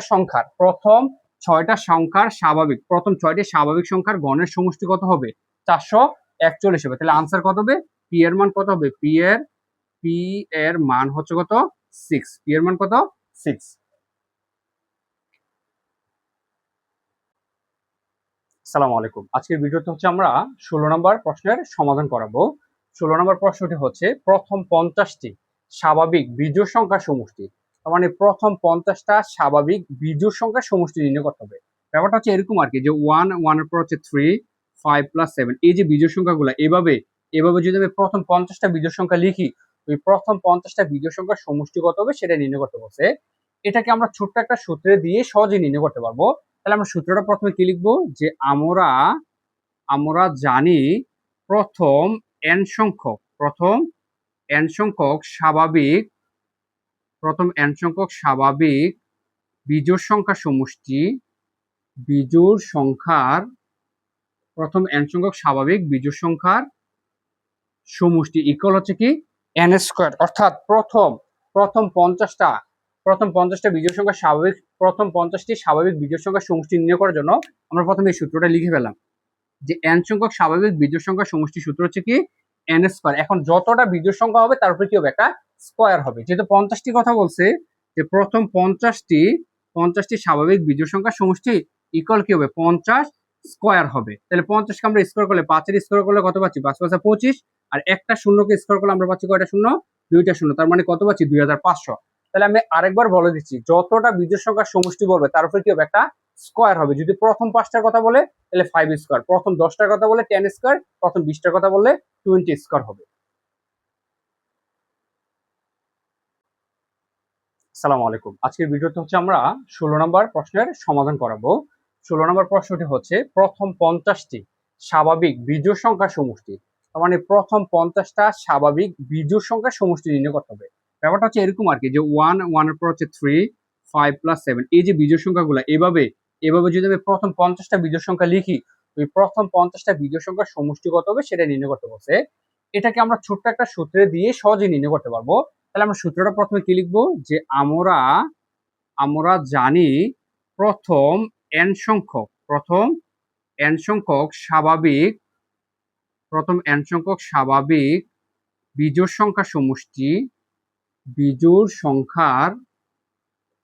সংখ্যার স্বাভাবিক, প্রথম 6টি স্বাভাবিক সংখ্যার গণের সমষ্টি কত হবে? 441 হবে। তাহলে আনসার কত হবে? পি এর মান কত হবে? পি এর মান হচ্ছে কত? 6। পি এর মান কত? 6। আসসালামু আলাইকুম। আজকের ভিডিওতে হচ্ছে আমরা 16 নম্বর প্রশ্নের সমাধান করাবো। 16 নম্বর প্রশ্নটি হচ্ছে প্রথম 50টি স্বাভাবিক বিজোড় সংখ্যার সমষ্টি। তার মানে প্রথম 50টা স্বাভাবিক বিজোড় সংখ্যার সমষ্টি নির্ণয় করতে হবে। ব্যাপারটা হচ্ছে এরকম আর কি, যে 1 এর পর হচ্ছে 3, 5 প্লাস 7, এই যে বিজোড় সংখ্যাগুলো এভাবে যদি আমি প্রথম 50টা বিজোড় সংখ্যা লিখি, ওই প্রথম 50টা বিজোড় সংখ্যার সমষ্টি কত হবে সেটা নির্ণয় করতে বলছে। এটাকে আমরা ছোট্ট একটা সূত্রে দিয়ে সহজে নির্ণয় করতে পারবো। তাহলে আমরা সূত্রটা প্রথমে কি লিখবো? যে আমরা জানি প্রথম n সংখ্যক স্বাভাবিক বিজোড় সংখ্যার সমষ্টি, প্রথম n সংখ্যক স্বাভাবিক বিজোড় সংখ্যার সমষ্টি ইকুয়াল হচ্ছে কি? n square. অর্থাৎ প্রথম 50টা বিজোড় সংখ্যা স্বাভাবিক, প্রথম 50টি স্বাভাবিক বিজোড় সংখ্যার সমষ্টি নির্ণয় করার জন্য আমরা প্রথমে এই সূত্রটা লিখে ফেলাম, যে n সংখ্যক স্বাভাবিক বিজোড় সংখ্যার সমষ্টি সূত্র হচ্ছে কি? n square. এখন যতটা বিজোড় সংখ্যা হবে তার উপরে কি হবে? একটা স্কয়ার হবে। যেহেতু 50টি কথা বলছে, যে প্রথম 50টি স্বাভাবিক বিজোড় সংখ্যার সমষ্টি ইকুয়াল কি হবে? 50 স্কয়ার হবে। তাহলে 50কে আমরা স্কয়ার করলে, 5 এর স্কয়ার করলে কত পাচ্ছি? 5 5 25। আর একটা শূন্যকে স্কয়ার করলে আমরা পাচ্ছি কয়টা শূন্য? দুইটা শূন্য। তার মানে কত পাচ্ছি? 2500। তাহলে আমি আরেকবার বলে দিচ্ছি, যতটা বিজোড় সংখ্যার সমষ্টি বলবে তার উপরে কি হবে, একটা স্কোয়ার হবে। যদি প্রথম 5টার কথা বলে তাহলে 5 স্কোয়ার, প্রথম 10টার কথা বলে 10 স্কোয়ার, প্রথম 20টার কথা বললে 20 স্কোয়ার হবে। আসসালামু আলাইকুম। আজকের ভিডিওতে হচ্ছে আমরা 16 নম্বর প্রশ্নের সমাধান করাবো। 16 নম্বর প্রশ্নটি হচ্ছে প্রথম 50টি স্বাভাবিক বিজোড় সংখ্যার সমষ্টি। তার মানে প্রথম 50টা স্বাভাবিক বিজোড় সংখ্যার সমষ্টি নির্ণয় করতে হবে। ব্যাপারটা হচ্ছে এরকম আর কি, যে 1 1 এর পর হচ্ছে 3 5 প্লাস 7, এই যে বিজোড় সংখ্যাগুলো এভাবে এভাবে যদি আমি প্রথম 50টা বিজোড় সংখ্যা লিখি, ওই প্রথম 50টা বিজোড় সংখ্যার সমষ্টি কত হবে সেটা নির্ণয় করতে বলছে। এটাকে আমরা ছোট্ট একটা সূত্রে দিয়ে সহজে নির্ণয় করতে পারবো। তাহলে আমরা সূত্রটা প্রথমে কি লিখবো, যে আমরা আমরা জানি প্রথম n সংখ্যক স্বাভাবিক বিজোড় সংখ্যার সমষ্টি,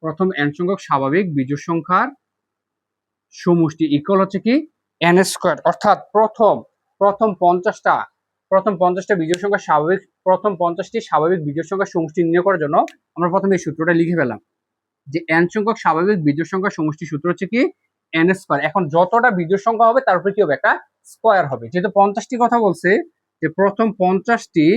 প্রথম n সংখ্যক স্বাভাবিক বিজোড় সংখ্যার সমষ্টি ইকুয়াল হচ্ছে কি n স্কয়ার। অর্থাৎ প্রথম 50টা বিজোড় সংখ্যা স্বাভাবিক, প্রথম 50টি স্বাভাবিক বিজোড় সংখ্যার সমষ্টি নির্ণয় করার জন্য আমরা প্রথমে এই সূত্রটা লিখে ফেলাম, যে n সংখ্যক স্বাভাবিক বিজোড় সংখ্যার সমষ্টি সূত্র হচ্ছে কি n স্কয়ার। এখন যতটা বিজোড় সংখ্যা হবে তার উপরে কি হবে, একটা স্কয়ার হবে। যেহেতু 50টি কথা বলছে, যে প্রথম 50টি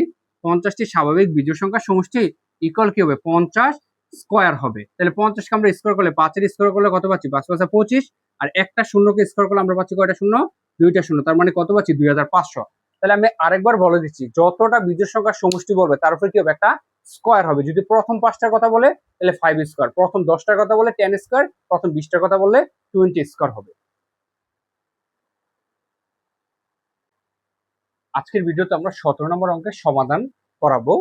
স্বাভাবিক বিজোড় সংখ্যার সমষ্টি ইকুয়াল কি হবে, 50 স্কয়ার হবে। তাহলে 50কে আমরা স্কয়ার করলে 5 এর স্কয়ার করলে কত পাচ্ছি, 5 5 25, আর একটা শূন্যকে স্কয়ার করলে আমরা পাচ্ছি কয়টা শূন্য, দুইটা শূন্য, তার মানে কত পাচ্ছি 2500। তাহলে আমি আরেকবার বলে দিচ্ছি, যতটা বিজোড় সংখ্যার সমষ্টি বলবে তার উপরে কি হবে, একটা স্কয়ার হবে। যদি প্রথম 5টার কথা বলে তাহলে 5 স্কয়ার, প্রথম 10টার কথা বলে 10 স্কয়ার, প্রথম 20টার কথা বললে 20 স্কয়ার হবে। আজকের ভিডিওতে আমরা 17 নম্বর অঙ্কের সমাধান করাবো।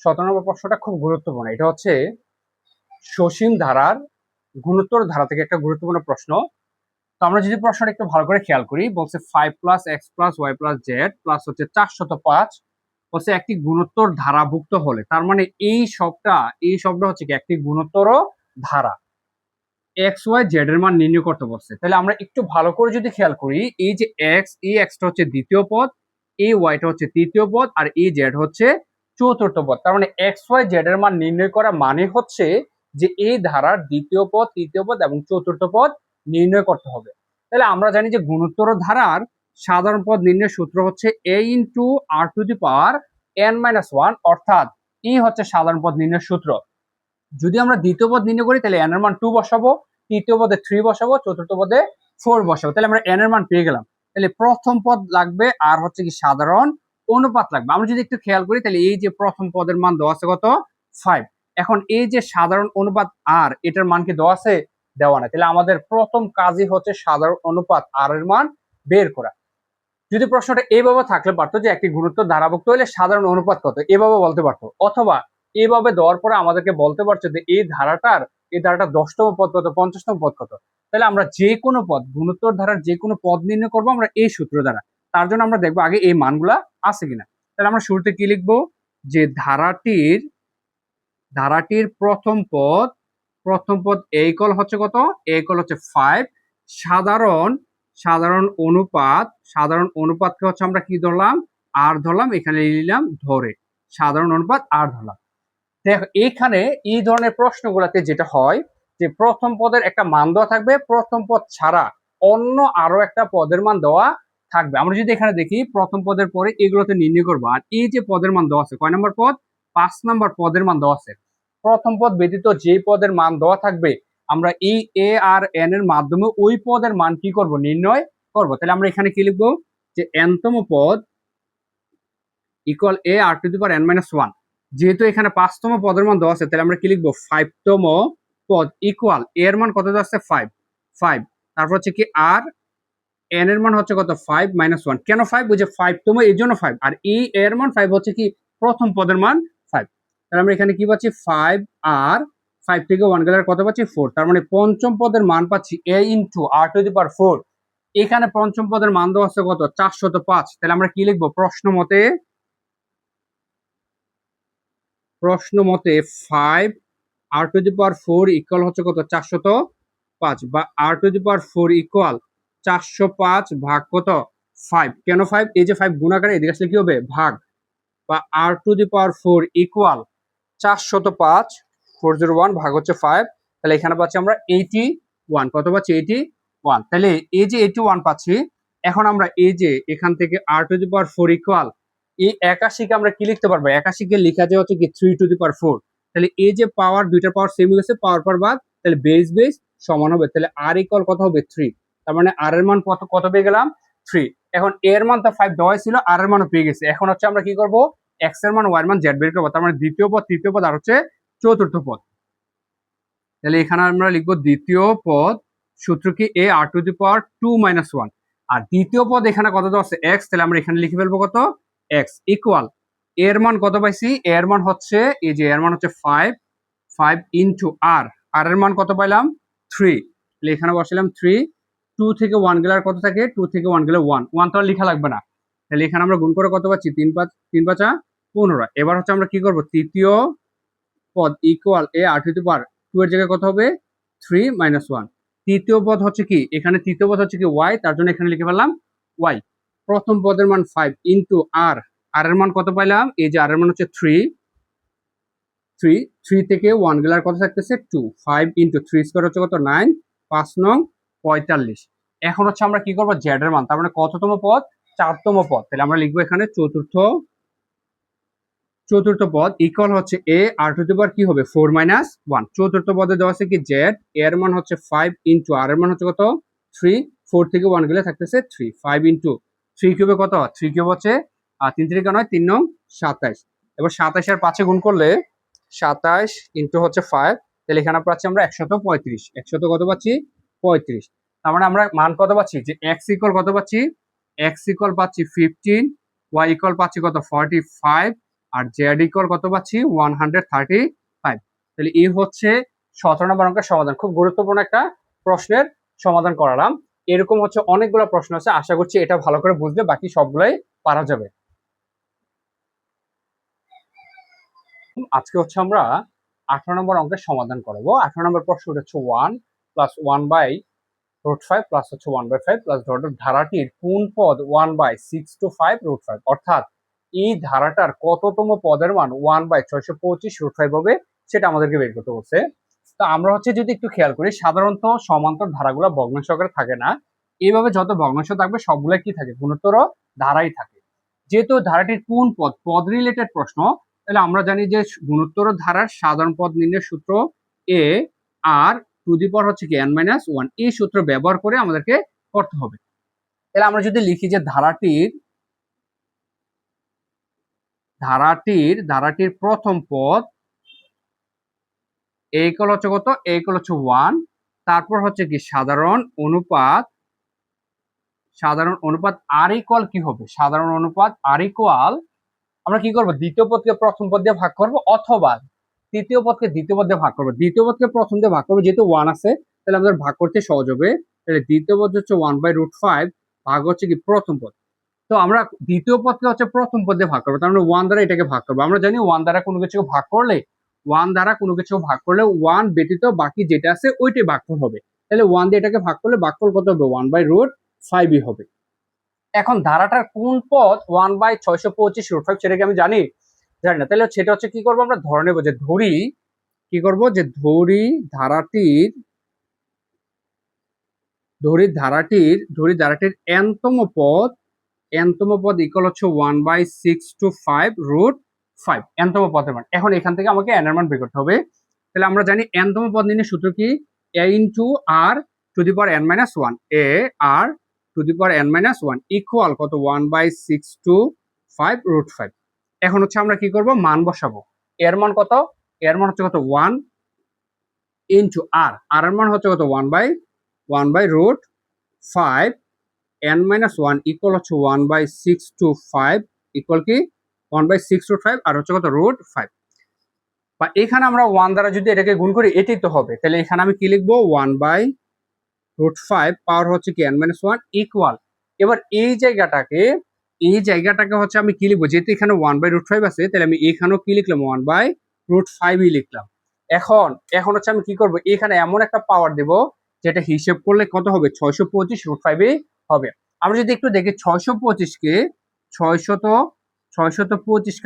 17 নম্বর প্রশ্নটা খুব গুরুত্বপূর্ণ। এটা হচ্ছে সসীম ধারার গুণোত্তর ধারা থেকে একটা গুরুত্বপূর্ণ প্রশ্ন। তো আমরা যদি প্রশ্নটা একটু ভালো করে খেয়াল করি, বলছে 5 plus X plus Y plus Z plus হচ্ছে 405 বলছে একটি গুণোত্তর ধারাভুক্ত হলে, তার মানে এই শব্দটা হচ্ছে কি একটি গুণোত্তর ধারা, এক্স ওয়াই জেড এর মান নির্ণয় করতে বলছে। তাহলে আমরা একটু ভালো করে যদি খেয়াল করি, এই যে এক্সটা হচ্ছে দ্বিতীয় পদ, এই ওয়াইটা হচ্ছে তৃতীয় পদ, আর এই জেড হচ্ছে চতুর্থ পদ। তার মানে এক্স ওয়াই জেড এর মান নির্ণয় করা মানে হচ্ছে যে এই ধারার দ্বিতীয় পদ, তৃতীয় পদ এবং চতুর্থ পদ নির্ণয় করতে হবে। তাহলে আমরা জানি যে গুণোত্তর ধারার সাধারণ পদ নির্ণয়ের সূত্র হচ্ছে a into r to the power n-1, অর্থাৎ ই হচ্ছে সাধারণ পদ নির্ণয়ের সূত্র। যদি আমরা দ্বিতীয় পদ নির্ণয় করি তাহলে n এর মান 2 বসাবো, তৃতীয় পদে 3 বসাবো, চতুর্থ পদে 4 বসাবো। তাহলে আমরা n এর মান পেয়ে গেলাম। তাহলে প্রথম পদ লাগবে আর হচ্ছে কি সাধারণ অনুপাত লাগবে। আমরা যদি একটু খেয়াল করি তাহলে এই যে প্রথম পদের মান দেওয়া আছে কত, 5। এখন এই যে সাধারণ অনুপাত আর, এটার মান কি দেওয়া আছে, দেওয়া নাই। তাহলে আমাদের প্রথম কাজই হচ্ছে সাধারণ অনুপাত আর এর মান বের করা। যদি প্রশ্নটা এইভাবে থাকলে পারতো যে একটি গুণোত্তর ধারাভুক্ত হলে সাধারণ অনুপাত কত, এভাবে বলতে পারতো, অথবা এইভাবে দেওয়ার পরে আমাদেরকে বলতে পারছে যে এই ধারাটার 10তম পদ কত, 50তম পদ কত। তাহলে আমরা যে কোনো পদ, গুণোত্তর ধারার যে কোনো পদ নির্ণয় করবো আমরা এই সূত্র দ্বারা। তার জন্য আমরা দেখবো আগে এই মানগুলা আছে কিনা। তাহলে আমরা শুরুতে কি লিখবো, যে ধারাটির প্রথম পদ এ ইকুয়াল হচ্ছে কত, এ ইকুয়াল হচ্ছে 5। সাধারণ অনুপাতকে হচ্ছে আমরা কি ধরলাম, আর ধরলাম, এখানে নিলাম ধরে সাধারণ অনুপাত আর ধরলাম। দেখো এখানে এই ধরনের প্রশ্নগুলোতে যেটা হয়, যে প্রথম পদের একটা মান দেওয়া থাকবে, প্রথম পদ ছাড়া অন্য আরো একটা পদের মান দেওয়া থাকবে। আমরা যদি এখানে দেখি প্রথম পদের পরে এগুলোতে নির্ণয় করবো, আর এই যে পদের মান দেওয়া আছে, কয় নম্বর পদ, 5 নম্বর পদের মান দেওয়া আছে। প্রথম পদ ব্যতীত যে পদের মান দেওয়া থাকবে আমরা এই এ আর এন এর মাধ্যমে ওই পদের মান কি করব, নির্ণয় করব। তাহলে আমরা এখানে কি লিখবো, যে n-তম পদ equal A R two the power n-1। যেহেতু এখানে 5তম পদের মান দেওয়া আছে তাহলে আমরা কি লিখবো, 5তম পদ ইকুয়াল এর মান কত দেওয়া আছে, 5। তারপর হচ্ছে কি আর এন এর মান হচ্ছে কত, 5 - 1। কেন 5, বুঝে 5তম এই জন্য 5, আর এই এর মান 5 হচ্ছে কি প্রথম পদের মান 5। তাহলে আমরা এখানে কি পাচ্ছি, 5 আর 5 থেকে 1 গেলে কত পাচ্ছি, 4। তার মানে পঞ্চম পদের মান পাচ্ছি a into r to the power 4। এখানে পঞ্চম পদের মান দেওয়া আছে কত, 405। তাহলে আমরা কি লিখবো, প্রশ্ন মতে 5 r to the power 4 equal হচ্ছে কত, 405, বা r to the power 4 equal 405 ভাগ কত, 5। কেন 5, এই যে 5 গুণাকারে এদিকে আসলে কি হবে, ভাগ, বা r to the power 4 equal 405 401 ভাগ হচ্ছে 5, তাহলে এখানে পাচ্ছি আমরা 81। কত পাচ্ছি? 81। তাহলে এই যে 81 পাচ্ছি, এখন আমরা এই যে এখান থেকে r⁴ ইকুয়াল এই 81 কে আমরা কি লিখতে পারবো? 81 কে লেখা যায় হচ্ছে কি 3⁴। তাহলে এই যে পাওয়ার, দুইটার পাওয়ার সেম হয়েছে, পাওয়ার পার বাদ, তাহলে বেস বেস সমান হবে। তাহলে r ইকুয়াল কত হবে? 3। তার মানে r এর মান কত পেয়ে গেলাম? 3। এখন এর মান তো 5 দেওয়া ছিল, r এর মানও পেয়ে গেছে। এখন হচ্ছে আমরা কি করব? x এর মান, y এর মান, z বের করবো। তার মানে দ্বিতীয় পদ, তৃতীয় পদ আর হচ্ছে চতুর্থ পদ। তাহলে এখানে আমরা লিখবো দ্বিতীয় পদ সূত্র কি? a r⁴ 2 - 1। আর দ্বিতীয় পদ এখানে কত দেওয়া আছে? x। তাহলে আমরা এখানে লিখে ফেলবো কত? x ইকুয়াল এর মান কত পাইছি? এর মান হচ্ছে এই যে এর মান হচ্ছে 5 ইনটু r। আর এর মান কত পাইলাম? 3। তাহলে এখানে বসালাম 3। 2 থেকে 1 গেলে আর কত থাকে? 2 থেকে 1 গেলে 1। 1 তো আর লেখা লাগবে না। তাহলে এখানে আমরা গুণ করে কত পাচ্ছি? 3 5 3 5 15। এবার হচ্ছে আমরা কি করব? তৃতীয় পদ ইকুয়াল a r⁴ 2 এর জায়গায় কত হবে? 3 - 1। তৃতীয় পদ হচ্ছে কি? এখানে তৃতীয় পদ হচ্ছে কি y, তার জন্য এখানে লিখে ফেললাম y। প্রথম পদের মান 5 ইনটু r। r এর মান কত পাইলাম? এই যে r এর মান হচ্ছে 3 থেকে 1 গেলে আর কত থাকতেছে? 2। 5 ইনটু 3 স্কয়ার হচ্ছে কত? 9। 5 নং 45। এখন হচ্ছে আমরা কি করব? z এর মান, তার মানে কততম পদ? 4তম পদ। তাহলে আমরা লিখবো এখানে চতুর্থ পদ ইকুয়াল হচ্ছে a r⁴ কি হবে? 4 - 1। চতুর্থ পদে দেওয়া আছে কি z, এর মান হচ্ছে 5 ইনটু r এর মান হচ্ছে কত? 3। 4 থেকে 1 গেলে থাকতেছে 3। 5 ইনটু 3 কিউবে কত? 3 কিউব হচ্ছে 3 3 9, 3 নং 27। এবার 27 আর 5 গুণ করলে 27 ইনটু হচ্ছে 5, তাহলে এখানে পাচ্ছি আমরা 135। 100 কত পাচ্ছি? 35। তার মানে আমরা মান কত পাচ্ছি? যে x ইকুয়াল কত পাচ্ছি? x ইকুয়াল পাচ্ছি 15, y ইকুয়াল পাচ্ছি কত? 45, আর জেড ইকুয়াল কত পাচ্ছি? 135। তাহলে এই হচ্ছে 17 নম্বর অঙ্কের সমাধান। খুব গুরুত্বপূর্ণ একটা প্রশ্নের সমাধান করালাম। এরকম হচ্ছে অনেকগুলো প্রশ্ন আছে, আশা করছি এটা ভালো করে বুঝলে বাকি সবগুলাই পারা যাবে। আজকে হচ্ছে আমরা 18 নম্বর অঙ্কের সমাধান করব। 18 নম্বর প্রশ্ন হচ্ছে 1 + 1/√5 প্লাস হচ্ছে 1/5 প্লাস ধারাটির কোন পদ 1/6 to 5√5, অর্থাৎ এই ধারাটার কততম পদের মান 1/625√5 হবে সেটা আমাদেরকে বের করতে বলছে। তো আমরা হচ্ছে যদি একটু খেয়াল করি, সাধারণত সমান্তর ধারাগুলো ভগ্নাংশ আকারে থাকে না। এইভাবে যত ভগ্নাংশ থাকবে সবগুলো কি থাকে? গুণোত্তর ধারাই থাকে। যেহেতু ধারাটির কোন পদ রিলেটেড প্রশ্ন, তাহলে আমরা জানি যে গুণোত্তর ধারার সাধারণ পদ নির্ণয়ের সূত্র a r টু দি পাওয়ার হচ্ছে কি n-1, এই সূত্র ব্যবহার করে আমাদেরকে করতে হবে। তাহলে আমরা যদি লিখি যে ধারাটির প্রথম পদ a ইকুয়াল হচ্ছে কত? a ইকুয়াল হচ্ছে 1। তারপর হচ্ছে কি সাধারণ অনুপাত r ইকুয়াল কি হবে? সাধারণ অনুপাত r ইকুয়াল আমরা কি করব? দ্বিতীয় পদকে প্রথম পদ দিয়ে ভাগ করব, অথবা তৃতীয় পদকে দ্বিতীয় পদ দিয়ে ভাগ করব। দ্বিতীয় পদকে প্রথম দিয়ে ভাগ করব, যেহেতু 1 আছে তাহলে আমাদের ভাগ করতে সহজ হবে। তাহলে দ্বিতীয় পদ হচ্ছে 1/√5 ভাগ হচ্ছে কি প্রথম পদ। তো আমরা দ্বিতীয় পদকে হচ্ছে প্রথম পদ দিয়ে ভাগ করবো, তার মানে 1 দ্বারা এটাকে ভাগ করবো। আমরা জানি 1 দ্বারা কোনো কিছু ভাগ করলে 1 ব্যতীত বাকি যেটা আছে ওইটাই ভাগফল হবে। তাহলে 1 দিয়ে এটাকে ভাগ করলে ভাগফল কত হবে? 1/√5 হবে। এখন ধারাটার কোন পদ 1/625√5 সেটা কি আমি জানি না। তাহলে সেটা হচ্ছে কি করবো? আমরা ধরে নেবো যে ধারাটির nতম পদ ইকুয়াল হচ্ছে 1/6 to 5√5, nতম পদের মান। এখন এখান থেকে আমাকে n এর মান বের করতে হবে। তাহলে আমরা জানি nতম পদ নির্ণয়ের সূত্র কি? a into r to the power n-1, a r to the power n-1 equal কত? 1/6 to 5√5। এখন হচ্ছে আমরা কি করব? মান বসাবো। এর মান কত? এর মান হচ্ছে কত? 1 ইনটু r, r এর মান হচ্ছে কত? 1/√5, n-1 ইকুয়াল হচ্ছে 1/6 to 5 ইকুয়াল কি 1/6√5, আর হচ্ছে কত? √5। বা এখানে আমরা 1 দ্বারা যদি এটাকে গুণ করি এটাই তো হবে। তাহলে এখানে আমি কি লিখবো? 1/√5 পাওয়ার হচ্ছে কি n-1 ইকুয়াল। এবার এই জায়গাটাকে হচ্ছে আমি কি লিখবো? যেহেতু এখানে 1/√5 আছে, তাহলে আমি এখানেও কি লিখলাম? 1/√5ই লিখলাম। এখন হচ্ছে আমি কি করব? এখানে এমন একটা পাওয়ার দেব যেটা হিসেব করলে কত হবে? 625√5ই হবে। আমরা যদি একটু দেখি 625কে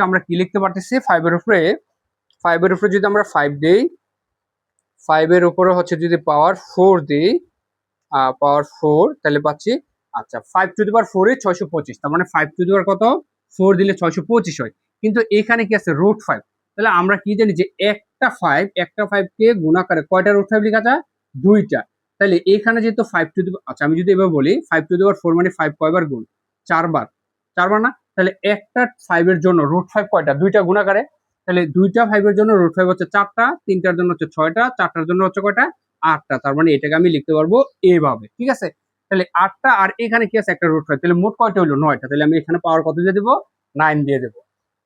আমরা কি লিখতে পারতেছি? 5 এর উপরে যদি আমরা 5 দেই 5 এর উপরে হচ্ছে যদি পাওয়ার 4 দিই, পাওয়ার 4, তাহলে পাচ্ছি আচ্ছা 5 টু দি পাওয়ার 4 এ 625, তার মানে 5 টু দি পাওয়ার কত 4 দিলে 625 হয়। কিন্তু এখানে কি আছে রুট 5, তাহলে আমরা কি জানি যে একটা 5 কে গুণাকারে কয়টা রুট 5 লেখা যায়, দুইটা। তাহলে এখানে যেহেতু 5 টু দি, আচ্ছা আমি যদি এবার বলি 5 টু দি পাওয়ার 4 মানে 5 কয়বার গুণ, চারবার, চারবার না, তাহলে একটা 5 এর জন্য রুট 5 কয়টা, দুইটা গুণাকারে, তাহলে দুইটা 5 এর জন্য রুট 5 হচ্ছে 4টা, তিনটার জন্য হচ্ছে 6টা, চারটার জন্য হচ্ছে কয়টা, 8টা। তার মানে এটাকে আমি লিখতে পারবো এইভাবে, ঠিক আছে। তাহলে 8টা আর এখানে কি আছে একটা রুট 5, তাহলে মোট কয়টা হলো 9টা, তাহলে আমি এখানে পাওয়ার কত দিয়ে দেবো, 9 দিয়ে দেবো।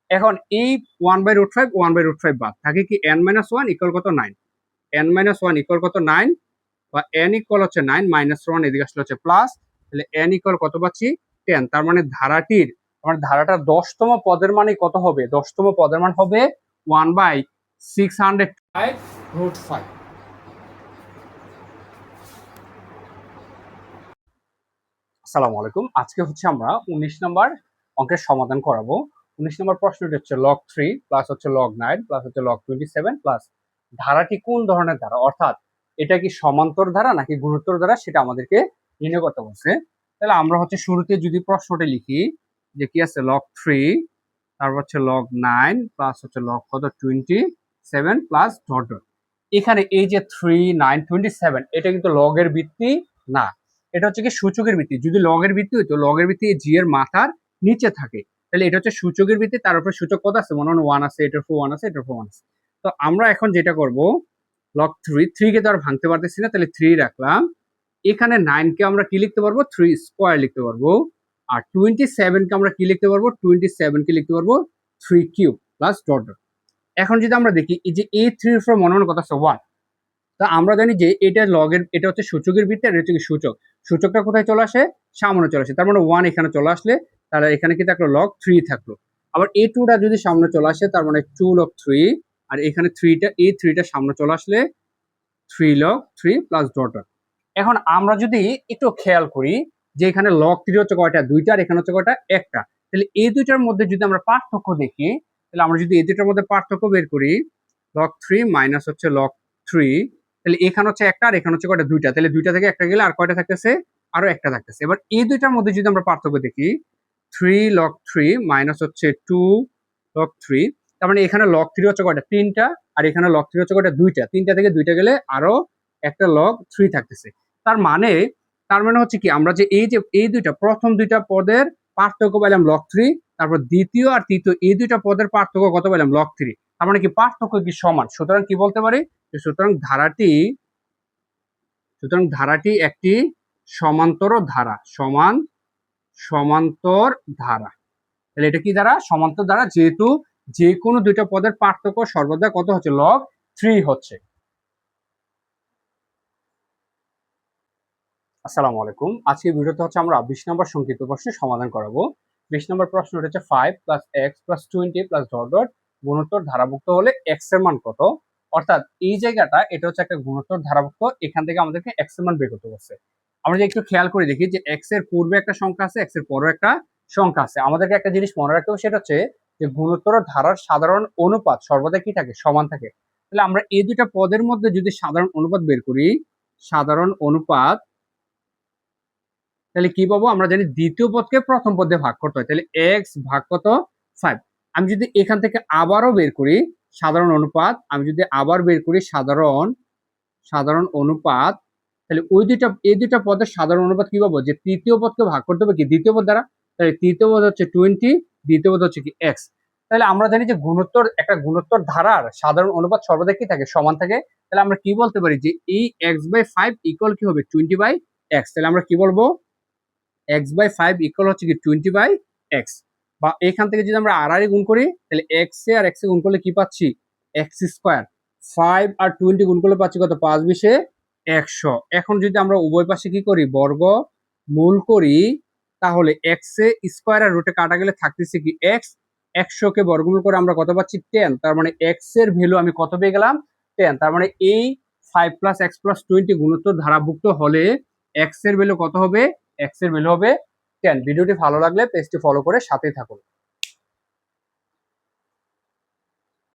এখন এই 1/√5 1/√5 বাদ থাকে কি n-1 ইকুয়াল কত 9, n-1 ইকুয়াল কত 9, বা n ইকুয়াল হচ্ছে 9 -1 এদিকে আসলে হচ্ছে প্লাস, তাহলে n ইকুয়াল কত পাচ্ছি 10। তার মানে ধারাটির, আমার ধারাটার 10তম পদের মানে কত হবে, 10তম পদের মান হবে 1/605√5। আসসালামু আলাইকুম, আজকে হচ্ছে আমরা 19 নম্বর অঙ্কের সমাধান করাবো। 19 নম্বর প্রশ্নটি হচ্ছে log 3 প্লাস হচ্ছে log 9 প্লাস হচ্ছে log 27 প্লাস ধারাটি কোন ধরনের ধারা, অর্থাৎ এটা কি সমান্তর ধারা নাকি গুণোত্তর ধারা, সেটা আমাদেরকে নির্ণয় করতে বলছে। তাহলে আমরা হচ্ছে শুরুতে যদি প্রশ্নটা লিখি যে কি আছে log 3, তারপর হচ্ছে log 9 প্লাস হচ্ছে log কত 27 প্লাস ডট ডট। এখানে এই যে 3 9 27 এটা কিন্তু লগের ভিত্তি না, এটা হচ্ছে কি সূচকের ভিত্তি। যদি লগের ভিত্তি হইতো, লগের ভিত্তি জি এর মাথার নিচে থাকে, তাহলে এটা হচ্ছে সূচকের ভিত্তি, তার উপরে সূচক কত আছে, মনে হয় 1 আছে, এটার উপর 1 আছে, এটার উপর 1 আছে। তো আমরা এখন যেটা করব, log 3 কে তো আর ভাঙতে পারতেছি না, তাহলে 3 রাখলাম। এখানে 9 কে আমরা কি লিখতে পারবো, 3 স্কয়ার লিখতে পারবো। আর 27 কে আমরা কি লিখতে পারবো, 27 কে লিখতে পারবো 3 কিউব প্লাস ডট ডট। এখন যদি আমরা দেখি এই যে এই 3 এর উপর মনে হয় কত আছে 1, তা আমরা জানি যে এটা লগের, এটা হচ্ছে সূচকের ভিত্তি, আর এটা হচ্ছে সূচক, সূচকটা কোথায় চলে আসে, সামনে চলে আসে, তার মানে 1 এখানে চলে আসলে তাহলে এখানে কি থাকলো log 3 থাকলো। আবার এই 2টা যদি সামনে চলে আসে তার মানে 2 log 3, আর এখানে 3টা, এই 3টা সামনে চলে আসলে 3 log 3 প্লাস ডট ডট। এখন আমরা যদি একটু খেয়াল করি যে এখানে log 3 হচ্ছে কয়টা, দুইটা, আর এখানে হচ্ছে কয়টা, একটা। তাহলে এই দুইটার মধ্যে যদি আমরা পার্থক্য দেখি, তাহলে আমরা যদি এই দুইটার মধ্যে পার্থক্য বের করি, log 3 মাইনাস হচ্ছে log 3, তাহলে এখানে হচ্ছে একটা আর এখানে হচ্ছে কয়টা, দুইটা, তাহলে দুইটা থেকে একটা গেলে আর কয়টা থাকতেছে, আরো একটা থাকতেছে। এবার এই দুইটার মধ্যে যদি আমরা পার্থক্য দেখি, 3 log 3 মাইনাস হচ্ছে 2 log 3, তার মানে এখানে log 3 হচ্ছে কয়টা, তিনটা, আর এখানে log 3 হচ্ছে কয়টা, দুইটা, তিনটা থেকে দুইটা গেলে আরো একটা log 3 থাকতেছে। তার মানে হচ্ছে কি, আমরা যে এই দুইটা প্রথম দুইটা পদের পার্থক্য পেলাম log 3, তারপর দ্বিতীয় আর তৃতীয় এই দুইটা পদের পার্থক্য কত পেলাম, log 3। তার মানে কি পার্থক্য কি সমান, সুতরাং কি বলতে পারি, সুতরাং ধারাটি একটি সমান্তর ধারা, সমান্তর ধারা। তাহলে এটা কি ধারা, সমান্তর ধারা, যেহেতু যে কোনো দুইটা পদের পার্থক্য সর্বদা কত হচ্ছে, log 3 হচ্ছে। আসসালামু আলাইকুম, আজকে ভিডিওতে হচ্ছে আমরা 20 নম্বর সংক্ষিপ্ত প্রশ্নের সমাধান করাবো। 20 নম্বর প্রশ্নটা হচ্ছে 5 plus X plus 20 plus dot dot গুণোত্তর ধারাভুক্ত হলে এক্স এর মান কত। অর্থাৎ এই জায়গাটা এটা হচ্ছে একটা গুণোত্তর ধারাভুক্ত, এখান থেকে আমাদেরকে এক্স এর মান বের করতে বলছে। আমরা যদি একটু খেয়াল করে দেখি যে এক্স এর পূর্বে একটা সংখ্যা আছে, এক্স এর পরেও একটা সংখ্যা আছে, আমাদেরকে একটা জিনিস মনে রাখতে হবে, সেটা হচ্ছে যে গুণোত্তর ধারার সাধারণ অনুপাত সর্বদা কি থাকে, সমান থাকে। তাহলে আমরা এই দুইটা পদের মধ্যে যদি সাধারণ অনুপাত বের করি, সাধারণ অনুপাত, তাহলে কি পাবো, আমরা জানি দ্বিতীয় পদকে প্রথম পদে ভাগ করতে হয়, তাহলে এক্স ভাগ কত 5। আমি যদি এখান থেকে আবারও বের করি সাধারণ অনুপাত, আমি যদি আবার বের করি সাধারণ অনুপাত, তাহলে এই দুইটা পদের সাধারণ অনুপাত কি পাবো, যে তৃতীয় পদকে ভাগ করতে হবে কি দ্বিতীয় পদ দ্বারা, তাহলে তৃতীয় পদ হচ্ছে 20, দ্বিতীয় পদ হচ্ছে কি এক্স। তাহলে আমরা জানি যে একটা গুণোত্তর ধারার সাধারণ অনুপাত সর্বদা কি থাকে, সমান থাকে। তাহলে আমরা কি বলতে পারি যে এই x/5 ইকুয়াল কি হবে 20/x। তাহলে আমরা কি বলবো, x/5 ইকুয়াল হচ্ছে কি 20/x। বা এখান থেকে যদি আমরা আর গুণ করি, তাহলে x এ আর x এ গুণ করলে কি পাচ্ছি, x স্কয়ার। 5 আর 20 গুণ করলে পাচ্ছি কত, 5 20 100। এখন যদি আমরা উভয় পাশে কি করি, বর্গ মূল করি, তাহলে x এ স্কয়ার আর রুটে কাটা গেলে থাকতেছে কি x, 100 কে বর্গমূল করে আমরা কত পাচ্ছি 10। তার মানে x এর ভ্যালু আমি কত পেয়ে গেলাম, 10। তার মানে এই 5 প্লাস x প্লাস 20 গুণোত্তর ধারাভুক্ত হলে x এর ভ্যালু কত হবে, x এর ভ্যালু হবে 10। ভিডিওটি ভালো লাগলে পেজটি ফলো করে সাথে থাকুন।